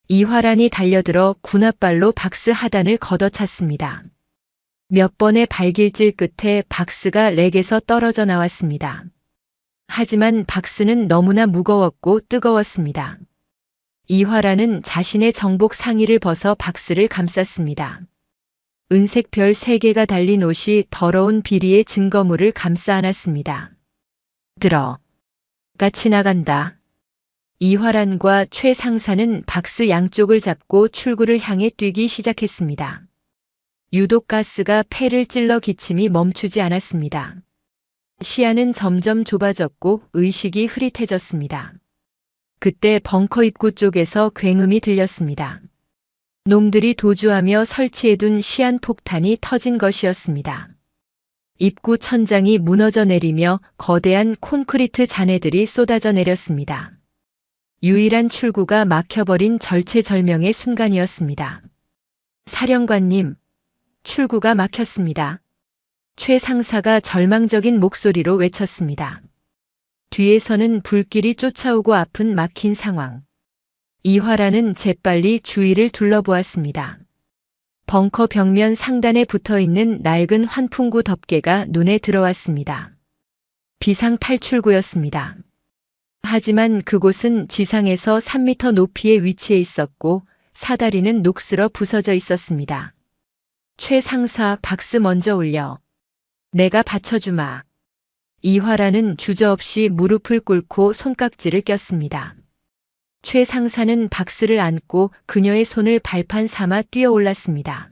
이화란이 달려들어 군홧발로 박스 하단을 걷어찼습니다. 몇 번의 발길질 끝에 박스가 렉에서 떨어져 나왔습니다. 하지만 박스는 너무나 무거웠고 뜨거웠습니다. 이화란은 자신의 정복 상의를 벗어 박스를 감쌌습니다. 은색 별 3개가 달린 옷이 더러운 비리의 증거물을 감싸 안았습니다. 들어. 같이 나간다. 이화란과 최 상사는 박스 양쪽을 잡고 출구를 향해 뛰기 시작했습니다. 유독 가스가 폐를 찔러 기침이 멈추지 않았습니다. 시야는 점점 좁아졌고 의식이 흐릿해졌습니다. 그때 벙커 입구 쪽에서 굉음이 들렸습니다. 놈들이 도주하며 설치해둔 시한폭탄이 터진 것이었습니다. 입구 천장이 무너져 내리며 거대한 콘크리트 잔해들이 쏟아져 내렸습니다. 유일한 출구가 막혀버린 절체절명의 순간이었습니다. 사령관님, 출구가 막혔습니다. 최 상사가 절망적인 목소리로 외쳤습니다. 뒤에서는 불길이 쫓아오고 앞은 막힌 상황. 이화라는 재빨리 주위를 둘러보았습니다. 벙커 벽면 상단에 붙어있는 낡은 환풍구 덮개가 눈에 들어왔습니다. 비상 탈출구였습니다. 하지만 그곳은 지상에서 3m 높이에 위치해 있었고 사다리는 녹슬어 부서져 있었습니다. 최 상사, 박스 먼저 올려. 내가 받쳐주마. 이화라는 주저없이 무릎을 꿇고 손깍지를 꼈습니다. 최 상사는 박스를 안고 그녀의 손을 발판 삼아 뛰어 올랐습니다.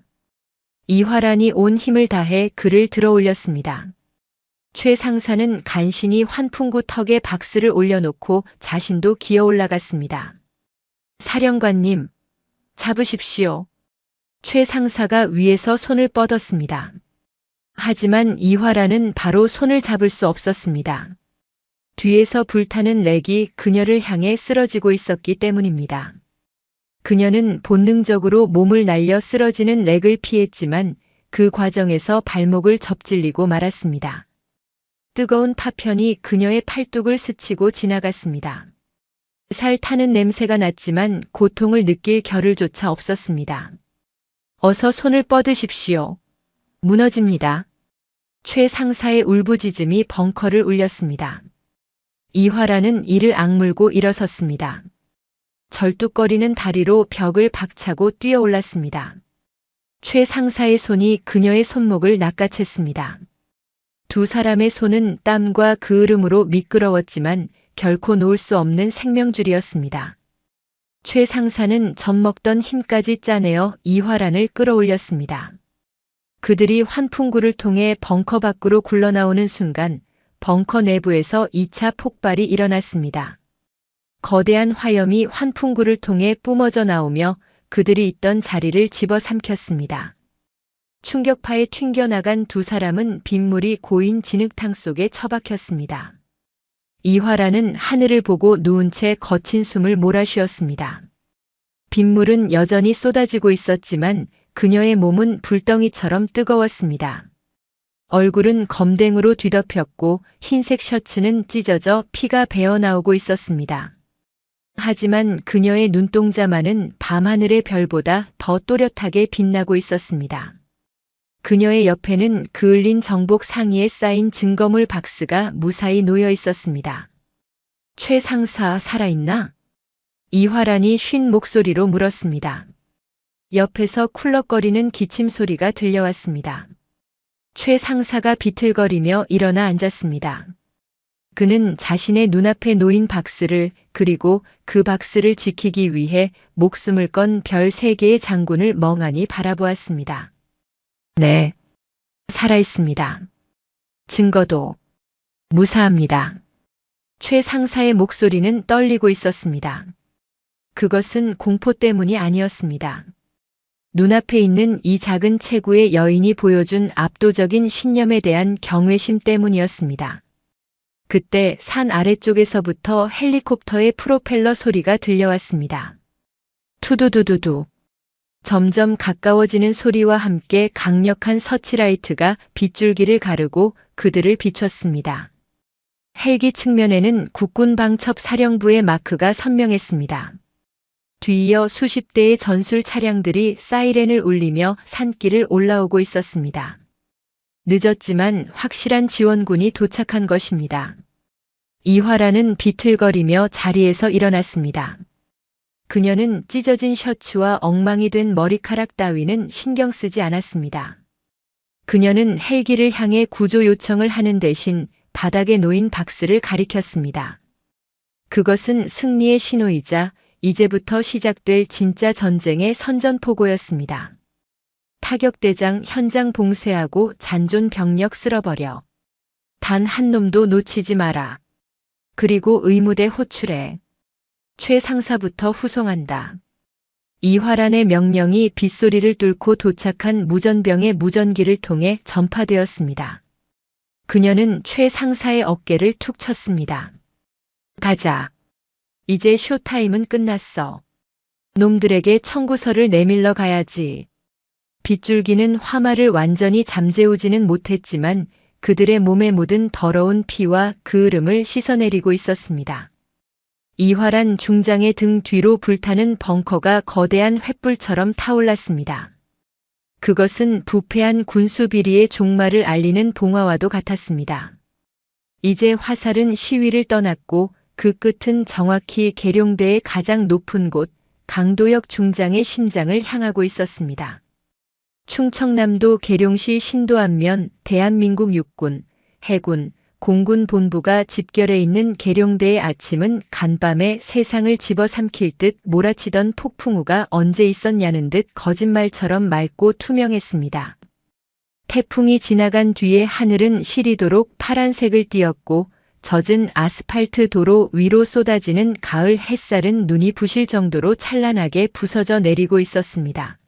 이화란이 온 힘을 다해 그를 들어 올렸습니다. 최 상사는 간신히 환풍구 턱에 박스를 올려놓고 자신도 기어 올라갔습니다. 사령관님, 잡으십시오. 최 상사가 위에서 손을 뻗었습니다. 하지만 이화라는 바로 손을 잡을 수 없었습니다. 뒤에서 불타는 렉이 그녀를 향해 쓰러지고 있었기 때문입니다. 그녀는 본능적으로 몸을 날려 쓰러지는 렉을 피했지만 그 과정에서 발목을 접질리고 말았습니다. 뜨거운 파편이 그녀의 팔뚝을 스치고 지나갔습니다. 살 타는 냄새가 났지만 고통을 느낄 겨를조차 없었습니다. 어서 손을 뻗으십시오. 무너집니다. 최 상사의 울부짖음이 벙커를 울렸습니다. 이화라는 이를 악물고 일어섰습니다. 절뚝거리는 다리로 벽을 박차고 뛰어 올랐습니다. 최 상사의 손이 그녀의 손목을 낚아챘습니다. 두 사람의 손은 땀과 그을음으로 미끄러웠지만 결코 놓을 수 없는 생명줄이었습니다. 최 상사는 젖먹던 힘까지 짜내어 이화란을 끌어올렸습니다. 그들이 환풍구를 통해 벙커 밖으로 굴러나오는 순간 벙커 내부에서 2차 폭발이 일어났습니다. 거대한 화염이 환풍구를 통해 뿜어져 나오며 그들이 있던 자리를 집어삼켰습니다. 충격파에 튕겨나간 두 사람은 빗물이 고인 진흙탕 속에 처박혔습니다. 이화라는 하늘을 보고 누운 채 거친 숨을 몰아쉬었습니다. 빗물은 여전히 쏟아지고 있었지만 그녀의 몸은 불덩이처럼 뜨거웠습니다. 얼굴은 검댕으로 뒤덮였고 흰색 셔츠는 찢어져 피가 배어나오고 있었습니다. 하지만 그녀의 눈동자만은 밤하늘의 별보다 더 또렷하게 빛나고 있었습니다. 그녀의 옆에는 그을린 정복 상의에 쌓인 증거물 박스가 무사히 놓여 있었습니다. 최 상사 살아있나? 이화란이 쉰 목소리로 물었습니다. 옆에서 쿨럭거리는 기침 소리가 들려왔습니다. 최 상사가 비틀거리며 일어나 앉았습니다. 그는 자신의 눈앞에 놓인 박스를 그리고 그 박스를 지키기 위해 목숨을 건 별 3개의 장군을 멍하니 바라보았습니다. 네, 살아있습니다. 증거도 무사합니다. 최 상사의 목소리는 떨리고 있었습니다. 그것은 공포 때문이 아니었습니다. 눈앞에 있는 이 작은 체구의 여인이 보여준 압도적인 신념에 대한 경외심 때문이었습니다. 그때 산 아래쪽에서부터 헬리콥터의 프로펠러 소리가 들려왔습니다. 투두두두두. 점점 가까워지는 소리와 함께 강력한 서치라이트가 빗줄기를 가르고 그들을 비췄습니다. 헬기 측면에는 국군 방첩 사령부의 마크가 선명했습니다. 뒤이어 수십 대의 전술 차량들이 사이렌을 울리며 산길을 올라오고 있었습니다. 늦었지만 확실한 지원군이 도착한 것입니다. 이화라는 비틀거리며 자리에서 일어났습니다. 그녀는 찢어진 셔츠와 엉망이 된 머리카락 따위는 신경 쓰지 않았습니다. 그녀는 헬기를 향해 구조 요청을 하는 대신 바닥에 놓인 박스를 가리켰습니다. 그것은 승리의 신호이자 이제부터 시작될 진짜 전쟁의 선전포고였습니다. 타격대장 현장 봉쇄하고 잔존 병력 쓸어버려. 단 한 놈도 놓치지 마라. 그리고 의무대 호출해. 최 상사부터 후송한다. 이화란의 명령이 빗소리를 뚫고 도착한 무전병의 무전기를 통해 전파되었습니다. 그녀는 최 상사의 어깨를 툭 쳤습니다. 가자. 이제 쇼타임은 끝났어. 놈들에게 청구서를 내밀러 가야지. 빗줄기는 화마를 완전히 잠재우지는 못했지만 그들의 몸에 묻은 더러운 피와 그을음을 씻어내리고 있었습니다. 이화란 중장의 등 뒤로 불타는 벙커가 거대한 횃불처럼 타올랐습니다. 그것은 부패한 군수 비리의 종말을 알리는 봉화와도 같았습니다. 이제 화살은 시위를 떠났고 그 끝은 정확히 계룡대의 가장 높은 곳 강도역 중장의 심장을 향하고 있었습니다. 충청남도 계룡시 신도안면 대한민국 육군, 해군, 공군 본부가 집결해 있는 계룡대의 아침은 간밤에 세상을 집어삼킬 듯 몰아치던 폭풍우가 언제 있었냐는 듯 거짓말처럼 맑고 투명했습니다. 태풍이 지나간 뒤에 하늘은 시리도록 파란색을 띠었고 젖은 아스팔트 도로 위로 쏟아지는 가을 햇살은 눈이 부실 정도로 찬란하게 부서져 내리고 있었습니다.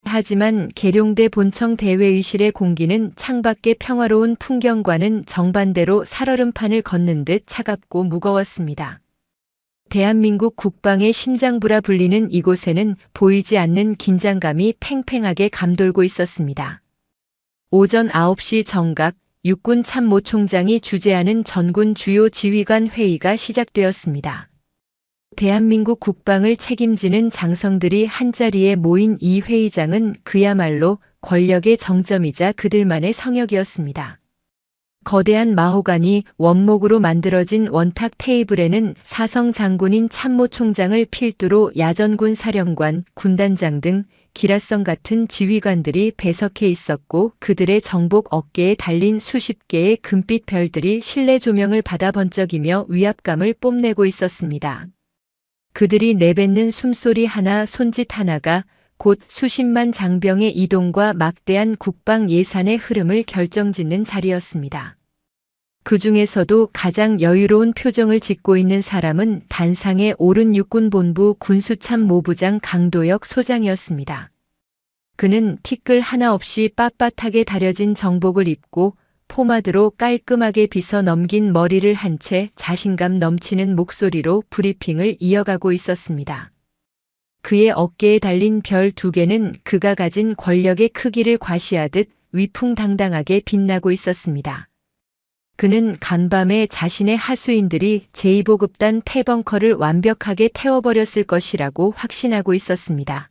하지만 계룡대 본청 대회의실의 공기는 창밖의 평화로운 풍경과는 정반대로 살얼음판을 걷는 듯 차갑고 무거웠습니다. 대한민국 국방의 심장부라 불리는 이곳에는 보이지 않는 긴장감이 팽팽하게 감돌고 있었습니다. 오전 9시 정각 육군 참모총장이 주재하는 전군 주요 지휘관 회의가 시작되었습니다. 대한민국 국방을 책임지는 장성들이 한자리에 모인 이 회의장은 그야말로 권력의 정점이자 그들만의 성역이었습니다. 거대한 마호가니 원목으로 만들어진 원탁 테이블에는 사성 장군인 참모총장을 필두로 야전군 사령관, 군단장 등 기라성 같은 지휘관들이 배석해 있었고 그들의 정복 어깨에 달린 수십 개의 금빛 별들이 실내 조명을 받아 번쩍이며 위압감을 뽐내고 있었습니다. 그들이 내뱉는 숨소리 하나 손짓 하나가 곧 수십만 장병의 이동과 막대한 국방 예산의 흐름을 결정짓는 자리였습니다. 그 중에서도 가장 여유로운 표정을 짓고 있는 사람은 단상에 오른 육군본부 군수참모부장 강도역 소장이었습니다. 그는 티끌 하나 없이 빳빳하게 다려진 정복을 입고 포마드로 깔끔하게 빗어 넘긴 머리를 한 채 자신감 넘치는 목소리로 브리핑을 이어가고 있었습니다. 그의 어깨에 달린 별 2개는 그가 가진 권력의 크기를 과시하듯 위풍당당하게 빛나고 있었습니다. 그는 간밤에 자신의 하수인들이 제2보급단 폐벙커를 완벽하게 태워버렸을 것이라고 확신하고 있었습니다.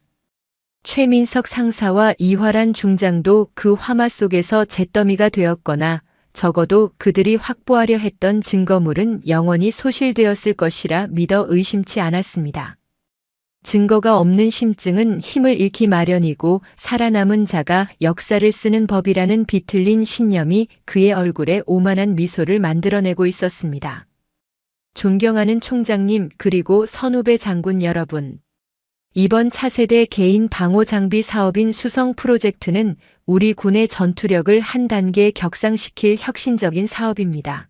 최민석 상사와 이화란 중장도 그 화마 속에서 잿더미가 되었거나 적어도 그들이 확보하려 했던 증거물은 영원히 소실되었을 것이라 믿어 의심치 않았습니다. 증거가 없는 심증은 힘을 잃기 마련이고 살아남은 자가 역사를 쓰는 법이라는 비틀린 신념이 그의 얼굴에 오만한 미소를 만들어내고 있었습니다. 존경하는 총장님 그리고 선후배 장군 여러분. 이번 차세대 개인 방호 장비 사업인 수성 프로젝트는 우리 군의 전투력을 한 단계 격상시킬 혁신적인 사업입니다.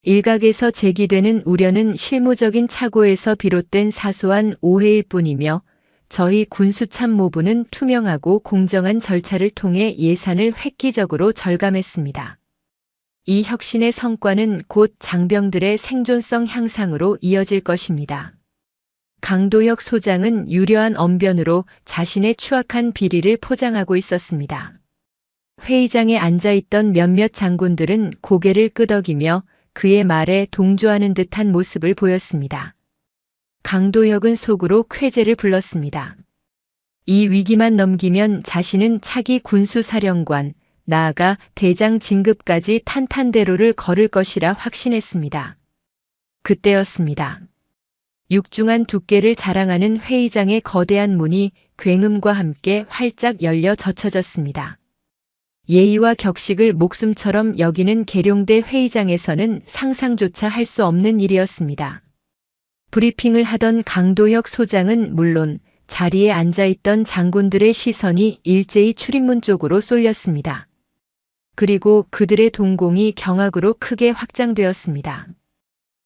일각에서 제기되는 우려는 실무적인 착오에서 비롯된 사소한 오해일 뿐이며 저희 군수참모부는 투명하고 공정한 절차를 통해 예산을 획기적으로 절감했습니다. 이 혁신의 성과는 곧 장병들의 생존성 향상으로 이어질 것입니다. 강도역 소장은 유려한 언변으로 자신의 추악한 비리를 포장하고 있었습니다. 회의장에 앉아있던 몇몇 장군들은 고개를 끄덕이며 그의 말에 동조하는 듯한 모습을 보였습니다. 강도역은 속으로 쾌재를 불렀습니다. 이 위기만 넘기면 자신은 차기 군수사령관, 나아가 대장 진급까지 탄탄대로를 걸을 것이라 확신했습니다. 그때였습니다. 육중한 두께를 자랑하는 회의장의 거대한 문이 굉음과 함께 활짝 열려 젖혀졌습니다. 예의와 격식을 목숨처럼 여기는 계룡대 회의장에서는 상상조차 할 수 없는 일이었습니다. 브리핑을 하던 강도혁 소장은 물론 자리에 앉아있던 장군들의 시선이 일제히 출입문 쪽으로 쏠렸습니다. 그리고 그들의 동공이 경악으로 크게 확장되었습니다.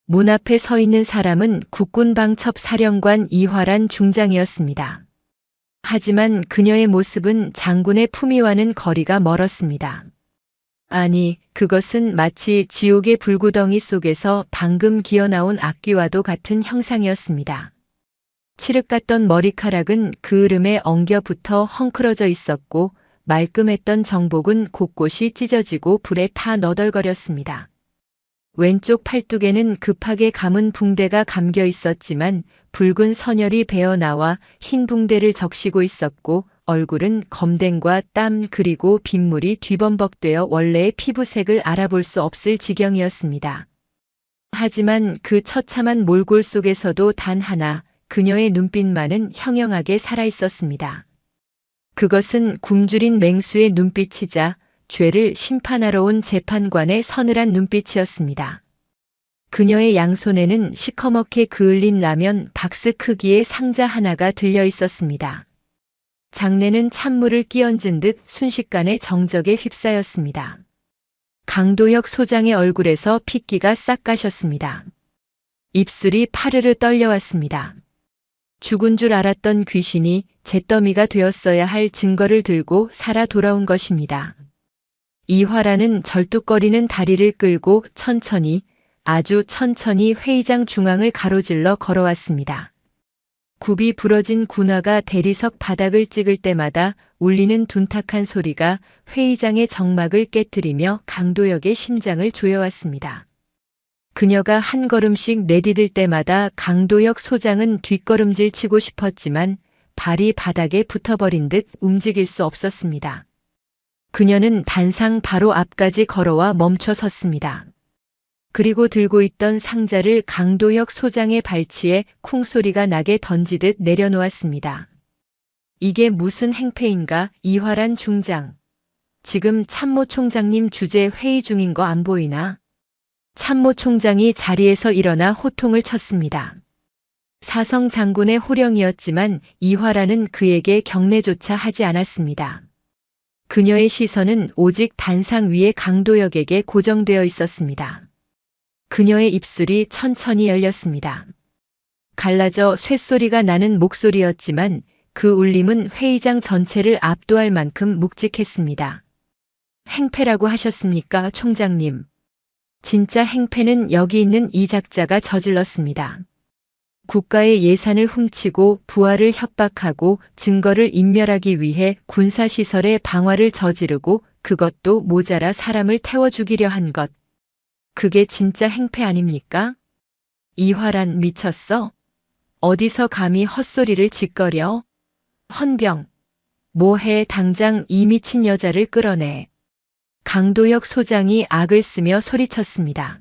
문 앞에 서 있는 사람은 국군방첩 사령관 이화란 중장이었습니다. 하지만 그녀의 모습은 장군의 품위와는 거리가 멀었습니다. 아니, 그것은 마치 지옥의 불구덩이 속에서 방금 기어나온 악귀와도 같은 형상이었습니다. 칠흑 같던 머리카락은 그을음에 엉겨 붙어 헝클어져 있었고 말끔했던 정복은 곳곳이 찢어지고 불에 타 너덜거렸습니다. 왼쪽 팔뚝에는 급하게 감은 붕대가 감겨 있었지만 붉은 선혈이 배어나와 흰 붕대를 적시고 있었고 얼굴은 검댕과 땀 그리고 빗물이 뒤범벅되어 원래의 피부색을 알아볼 수 없을 지경이었습니다. 하지만 그 처참한 몰골 속에서도 단 하나 그녀의 눈빛만은 형형하게 살아있었습니다. 그것은 굶주린 맹수의 눈빛이자 죄를 심판하러 온 재판관의 서늘한 눈빛이었습니다. 그녀의 양손에는 시커멓게 그을린 라면 박스 크기의 상자 하나가 들려 있었습니다. 장내는 찬물을 끼얹은 듯 순식간에 정적에 휩싸였습니다. 강도혁 소장의 얼굴에서 핏기가 싹 가셨습니다. 입술이 파르르 떨려왔습니다. 죽은 줄 알았던 귀신이 잿더미가 되었어야 할 증거를 들고 살아 돌아온 것입니다. 이화라는 절뚝거리는 다리를 끌고 천천히, 아주 천천히 회의장 중앙을 가로질러 걸어왔습니다. 굽이 부러진 군화가 대리석 바닥을 찍을 때마다 울리는 둔탁한 소리가 회의장의 정막을 깨뜨리며 강도혁의 심장을 조여왔습니다. 그녀가 한 걸음씩 내디딜 때마다 강도혁 소장은 뒷걸음질 치고 싶었지만 발이 바닥에 붙어버린 듯 움직일 수 없었습니다. 그녀는 단상 바로 앞까지 걸어와 멈춰 섰습니다. 그리고 들고 있던 상자를 강도혁 소장의 발치에 쿵소리가 나게 던지듯 내려놓았습니다. 이게 무슨 행패인가, 이화란 중장. 지금 참모 총장님 주재 회의 중인 거 안 보이나? 참모 총장이 자리에서 일어나 호통을 쳤습니다. 사성 장군의 호령이었지만 이화라는 그에게 경례조차 하지 않았습니다. 그녀의 시선은 오직 단상 위의 강도혁에게 고정되어 있었습니다. 그녀의 입술이 천천히 열렸습니다. 갈라져 쇳소리가 나는 목소리였지만 그 울림은 회의장 전체를 압도할 만큼 묵직했습니다. 행패라고 하셨습니까, 총장님? 진짜 행패는 여기 있는 이 작자가 저질렀습니다. 국가의 예산을 훔치고 부하를 협박하고 증거를 인멸하기 위해 군사시설의 방화를 저지르고 그것도 모자라 사람을 태워 죽이려 한 것. 그게 진짜 행패 아닙니까? 이화란 미쳤어? 어디서 감히 헛소리를 짓거려? 헌병. 뭐해 당장 이 미친 여자를 끌어내. 강도혁 소장이 악을 쓰며 소리쳤습니다.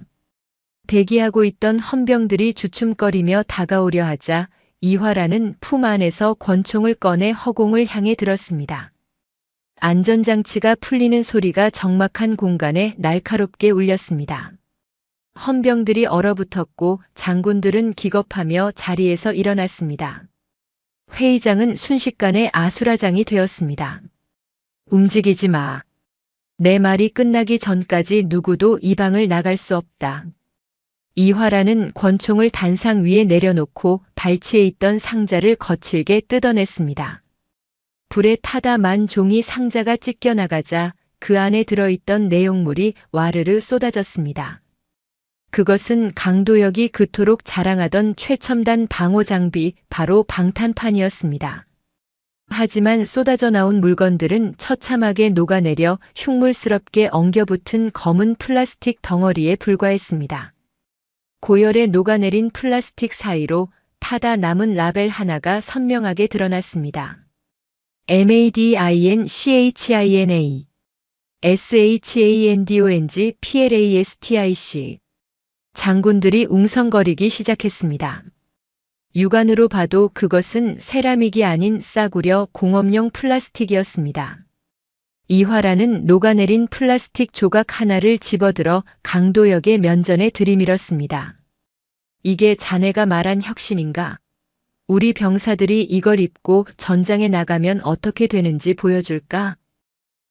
대기하고 있던 헌병들이 주춤거리며 다가오려 하자 이화라는 품 안에서 권총을 꺼내 허공을 향해 들었습니다. 안전장치가 풀리는 소리가 적막한 공간에 날카롭게 울렸습니다. 헌병들이 얼어붙었고 장군들은 기겁하며 자리에서 일어났습니다. 회의장은 순식간에 아수라장이 되었습니다. 움직이지 마. 내 말이 끝나기 전까지 누구도 이 방을 나갈 수 없다. 이화라는 권총을 단상 위에 내려놓고 발치에 있던 상자를 거칠게 뜯어냈습니다. 불에 타다 만 종이 상자가 찢겨나가자 그 안에 들어있던 내용물이 와르르 쏟아졌습니다. 그것은 강도혁이 그토록 자랑하던 최첨단 방호 장비, 바로 방탄판이었습니다. 하지만 쏟아져 나온 물건들은 처참하게 녹아내려 흉물스럽게 엉겨붙은 검은 플라스틱 덩어리에 불과했습니다. 고열에 녹아내린 플라스틱 사이로 타다 남은 라벨 하나가 선명하게 드러났습니다. MADINCHINA SHANDONG PLASTIC. 장군들이 웅성거리기 시작했습니다. 육안으로 봐도 그것은 세라믹이 아닌 싸구려 공업용 플라스틱이었습니다. 이화라는 녹아내린 플라스틱 조각 하나를 집어들어 강도혁의 면전에 들이밀었습니다. 이게 자네가 말한 혁신인가? 우리 병사들이 이걸 입고 전장에 나가면 어떻게 되는지 보여줄까?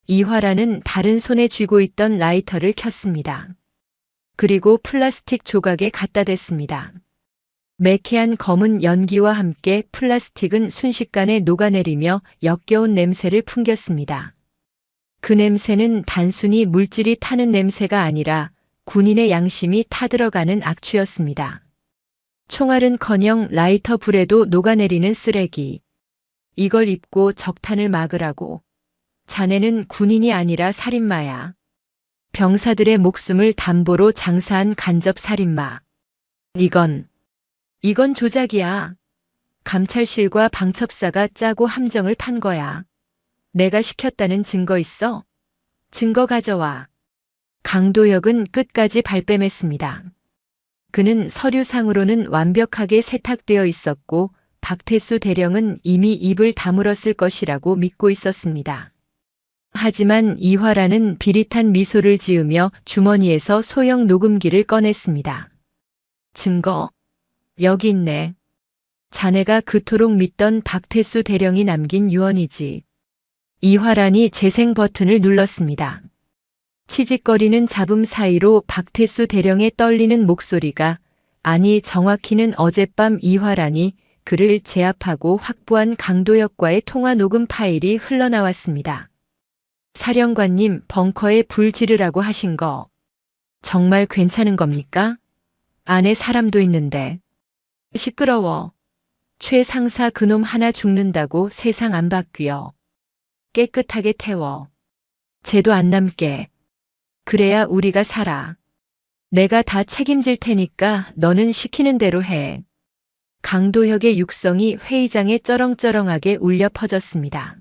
이화라는 다른 손에 쥐고 있던 라이터를 켰습니다. 그리고 플라스틱 조각에 갖다 댔습니다. 매캐한 검은 연기와 함께 플라스틱은 순식간에 녹아내리며 역겨운 냄새를 풍겼습니다. 그 냄새는 단순히 물질이 타는 냄새가 아니라 군인의 양심이 타들어가는 악취였습니다. 총알은커녕 라이터 불에도 녹아내리는 쓰레기. 이걸 입고 적탄을 막으라고. 자네는 군인이 아니라 살인마야. 병사들의 목숨을 담보로 장사한 간접 살인마. 이건 조작이야. 감찰실과 방첩사가 짜고 함정을 판 거야. 내가 시켰다는 증거 있어? 증거 가져와. 강도혁은 끝까지 발뺌했습니다. 그는 서류상으로는 완벽하게 세탁되어 있었고 박태수 대령은 이미 입을 다물었을 것이라고 믿고 있었습니다. 하지만 이화라는 비릿한 미소를 지으며 주머니에서 소형 녹음기를 꺼냈습니다. 증거. 여기 있네. 자네가 그토록 믿던 박태수 대령이 남긴 유언이지. 이화란이 재생 버튼을 눌렀습니다. 치직거리는 잡음 사이로 박태수 대령의 떨리는 목소리가, 아니 정확히는 어젯밤 이화란이 그를 제압하고 확보한 강도혁과의 통화 녹음 파일이 흘러나왔습니다. 사령관님, 벙커에 불 지르라고 하신 거 정말 괜찮은 겁니까? 안에 사람도 있는데. 시끄러워. 최 상사 그놈 하나 죽는다고 세상 안 바뀌어. 깨끗하게 태워. 죄도 안 남게. 그래야 우리가 살아. 내가 다 책임질 테니까 너는 시키는 대로 해. 강도혁의 육성이 회의장에 쩌렁쩌렁하게 울려 퍼졌습니다.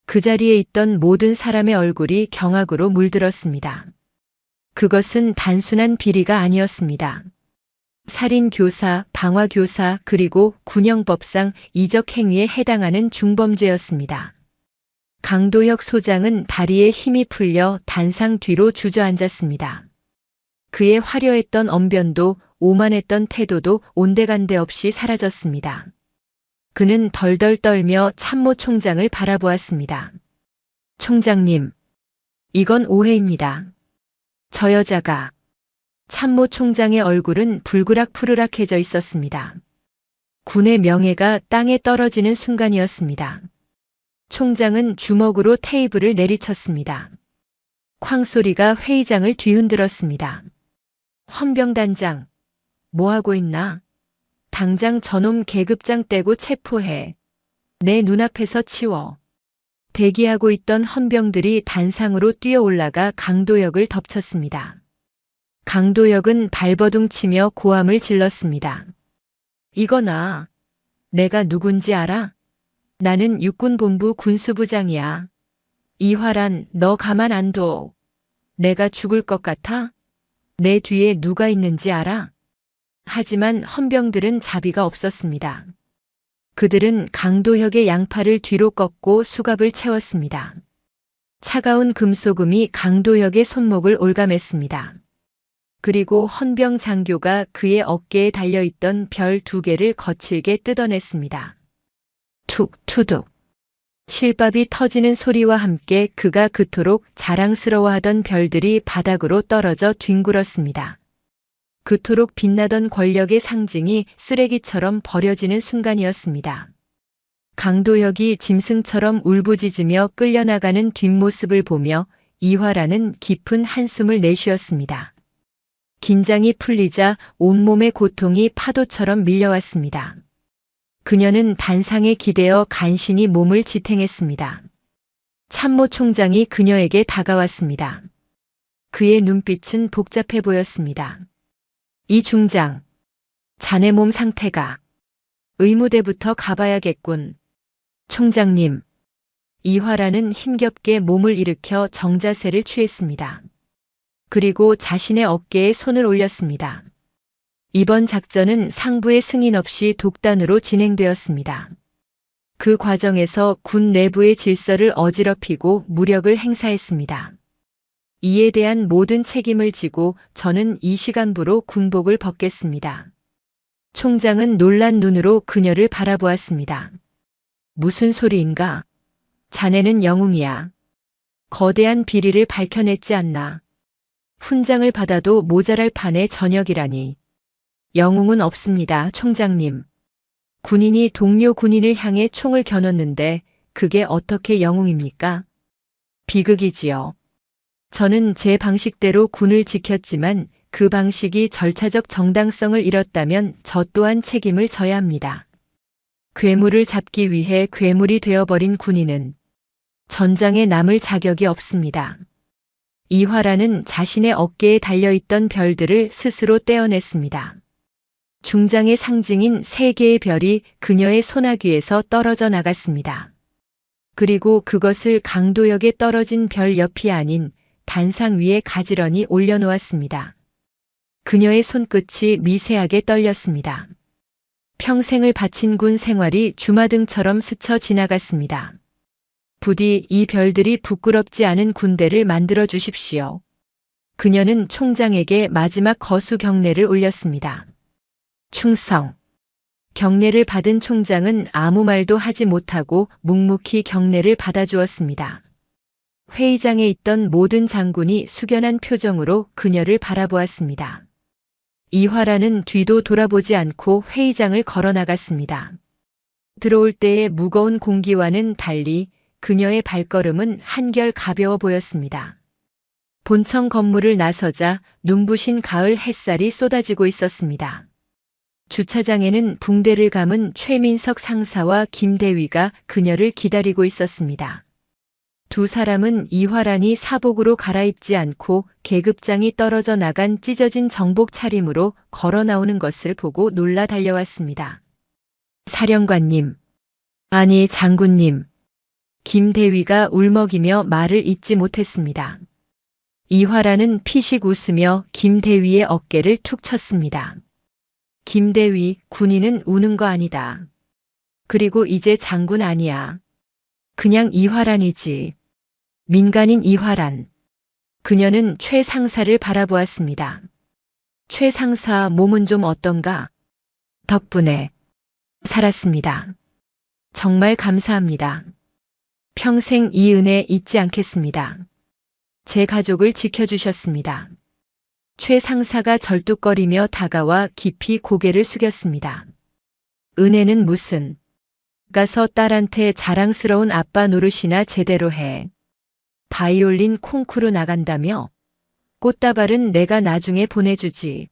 그 자리에 있던 모든 사람의 얼굴이 경악으로 물들었습니다. 그것은 단순한 비리가 아니었습니다. 살인교사, 방화교사, 그리고 군형법상 이적행위에 해당하는 중범죄였습니다. 강도혁 소장은 다리에 힘이 풀려 단상 뒤로 주저앉았습니다. 그의 화려했던 언변도 오만했던 태도도 온데간데 없이 사라졌습니다. 그는 덜덜 떨며 참모 총장을 바라보았습니다. 총장님, 이건 오해입니다. 저 여자가. 참모 총장의 얼굴은 불그락푸르락해져 있었습니다. 군의 명예가 땅에 떨어지는 순간이었습니다. 총장은 주먹으로 테이블을 내리쳤습니다. 쾅 소리가 회의장을 뒤흔들었습니다. 헌병단장, 뭐하고 있나? 당장 저놈 계급장 떼고 체포해. 내 눈앞에서 치워. 대기하고 있던 헌병들이 단상으로 뛰어올라가 강도혁을 덮쳤습니다. 강도혁은 발버둥치며 고함을 질렀습니다. 이거나. 내가 누군지 알아? 나는 육군본부 군수부장이야. 이화란, 너 가만 안 둬. 내가 죽을 것 같아? 내 뒤에 누가 있는지 알아? 하지만 헌병들은 자비가 없었습니다. 그들은 강도혁의 양팔을 뒤로 꺾고 수갑을 채웠습니다. 차가운 금소금이 강도혁의 손목을 올감했습니다. 그리고 헌병 장교가 그의 어깨에 달려있던 별 2개를 거칠게 뜯어냈습니다. 툭, 투둑. 실밥이 터지는 소리와 함께 그가 그토록 자랑스러워하던 별들이 바닥으로 떨어져 뒹굴었습니다. 그토록 빛나던 권력의 상징이 쓰레기처럼 버려지는 순간이었습니다. 강도혁이 짐승처럼 울부짖으며 끌려나가는 뒷모습을 보며 이화라는 깊은 한숨을 내쉬었습니다. 긴장이 풀리자 온몸의 고통이 파도처럼 밀려왔습니다. 그녀는 단상에 기대어 간신히 몸을 지탱했습니다. 참모 총장이 그녀에게 다가왔습니다. 그의 눈빛은 복잡해 보였습니다. 이 중장, 자네 몸 상태가. 의무대부터 가봐야겠군. 총장님. 이화라는 힘겹게 몸을 일으켜 정자세를 취했습니다. 그리고 자신의 어깨에 손을 올렸습니다. 이번 작전은 상부의 승인 없이 독단으로 진행되었습니다. 그 과정에서 군 내부의 질서를 어지럽히고 무력을 행사했습니다. 이에 대한 모든 책임을 지고 저는 이 시간부로 군복을 벗겠습니다. 총장은 놀란 눈으로 그녀를 바라보았습니다. 무슨 소리인가? 자네는 영웅이야. 거대한 비리를 밝혀냈지 않나. 훈장을 받아도 모자랄 판의 전역이라니. 영웅은 없습니다, 총장님. 군인이 동료 군인을 향해 총을 겨눴는데 그게 어떻게 영웅입니까? 비극이지요. 저는 제 방식대로 군을 지켰지만 그 방식이 절차적 정당성을 잃었다면 저 또한 책임을 져야 합니다. 괴물을 잡기 위해 괴물이 되어버린 군인은 전장에 남을 자격이 없습니다. 이화라는 자신의 어깨에 달려있던 별들을 스스로 떼어냈습니다. 중장의 상징인 세 개의 별이 그녀의 소나귀에서 떨어져 나갔습니다. 그리고 그것을 강도역에 떨어진 별 옆이 아닌 단상 위에 가지런히 올려놓았습니다. 그녀의 손끝이 미세하게 떨렸습니다. 평생을 바친 군 생활이 주마등처럼 스쳐 지나갔습니다. 부디 이 별들이 부끄럽지 않은 군대를 만들어 주십시오. 그녀는 총장에게 마지막 거수 경례를 올렸습니다. 충성. 경례를 받은 총장은 아무 말도 하지 못하고 묵묵히 경례를 받아주었습니다. 회의장에 있던 모든 장군이 숙연한 표정으로 그녀를 바라보았습니다. 이화라는 뒤도 돌아보지 않고 회의장을 걸어 나갔습니다. 들어올 때의 무거운 공기와는 달리 그녀의 발걸음은 한결 가벼워 보였습니다. 본청 건물을 나서자 눈부신 가을 햇살이 쏟아지고 있었습니다. 주차장에는 붕대를 감은 최민석 상사와 김대위가 그녀를 기다리고 있었습니다. 두 사람은 이화란이 사복으로 갈아입지 않고 계급장이 떨어져 나간 찢어진 정복 차림으로 걸어 나오는 것을 보고 놀라 달려왔습니다. 사령관님, 아니 장군님. 김대위가 울먹이며 말을 잇지 못했습니다. 이화란은 피식 웃으며 김대위의 어깨를 툭 쳤습니다. 김대위, 군인은 우는 거 아니다. 그리고 이제 장군 아니야. 그냥 이화란이지. 민간인 이화란. 그녀는 최 상사를 바라보았습니다. 최 상사 몸은 좀 어떤가? 덕분에 살았습니다. 정말 감사합니다. 평생 이 은혜 잊지 않겠습니다. 제 가족을 지켜주셨습니다. 최 상사가 절뚝거리며 다가와 깊이 고개를 숙였습니다. 은혜는 무슨? 가서 딸한테 자랑스러운 아빠 노릇이나 제대로 해. 바이올린 콩쿠르 나간다며? 꽃다발은 내가 나중에 보내주지.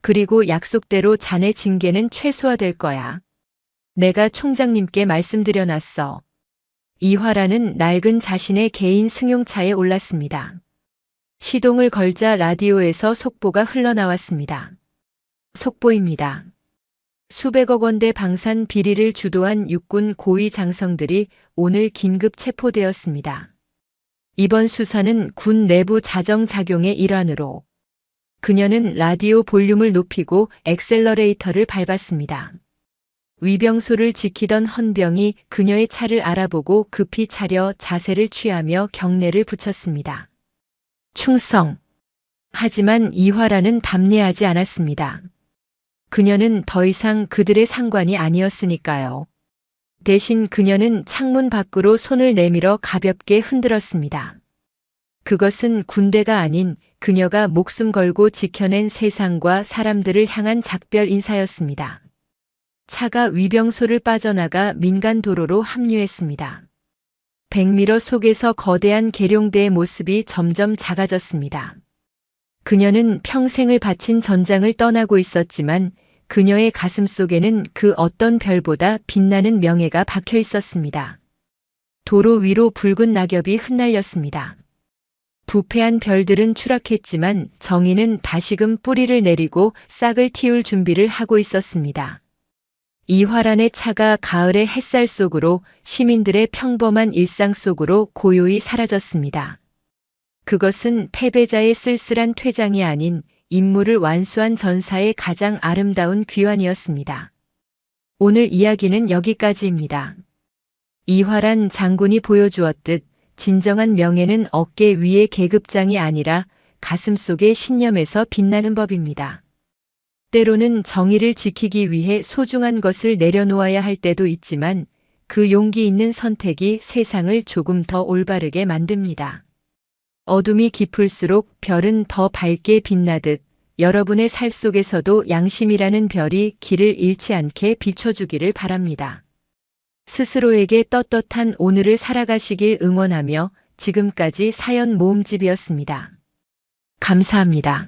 그리고 약속대로 자네 징계는 최소화될 거야. 내가 총장님께 말씀드려놨어. 이화라는 낡은 자신의 개인 승용차에 올랐습니다. 시동을 걸자 라디오에서 속보가 흘러나왔습니다. 속보입니다. 수백억 원대 방산 비리를 주도한 육군 고위 장성들이 오늘 긴급 체포되었습니다. 이번 수사는 군 내부 자정작용의 일환으로 그녀는 라디오 볼륨을 높이고 엑셀러레이터를 밟았습니다. 위병소를 지키던 헌병이 그녀의 차를 알아보고 급히 차려 자세를 취하며 경례를 붙였습니다. 충성. 하지만 이화라는 답례하지 않았습니다. 그녀는 더 이상 그들의 상관이 아니었으니까요. 대신 그녀는 창문 밖으로 손을 내밀어 가볍게 흔들었습니다. 그것은 군대가 아닌 그녀가 목숨 걸고 지켜낸 세상과 사람들을 향한 작별 인사였습니다. 차가 위병소를 빠져나가 민간 도로로 합류했습니다. 백미러 속에서 거대한 계룡대의 모습이 점점 작아졌습니다. 그녀는 평생을 바친 전장을 떠나고 있었지만 그녀의 가슴 속에는 그 어떤 별보다 빛나는 명예가 박혀 있었습니다. 도로 위로 붉은 낙엽이 흩날렸습니다. 부패한 별들은 추락했지만 정의는 다시금 뿌리를 내리고 싹을 틔울 준비를 하고 있었습니다. 이화란의 차가 가을의 햇살 속으로 시민들의 평범한 일상 속으로 고요히 사라졌습니다. 그것은 패배자의 쓸쓸한 퇴장이 아닌 임무를 완수한 전사의 가장 아름다운 귀환이었습니다. 오늘 이야기는 여기까지입니다. 이화란 장군이 보여주었듯 진정한 명예는 어깨 위의 계급장이 아니라 가슴 속의 신념에서 빛나는 법입니다. 때로는 정의를 지키기 위해 소중한 것을 내려놓아야 할 때도 있지만 그 용기 있는 선택이 세상을 조금 더 올바르게 만듭니다. 어둠이 깊을수록 별은 더 밝게 빛나듯 여러분의 살 속에서도 양심이라는 별이 길을 잃지 않게 비춰주기를 바랍니다. 스스로에게 떳떳한 오늘을 살아가시길 응원하며 지금까지 사연 모음집이었습니다. 감사합니다.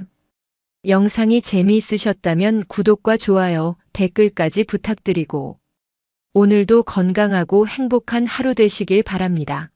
영상이 재미있으셨다면 구독과 좋아요, 댓글까지 부탁드리고 오늘도 건강하고 행복한 하루 되시길 바랍니다.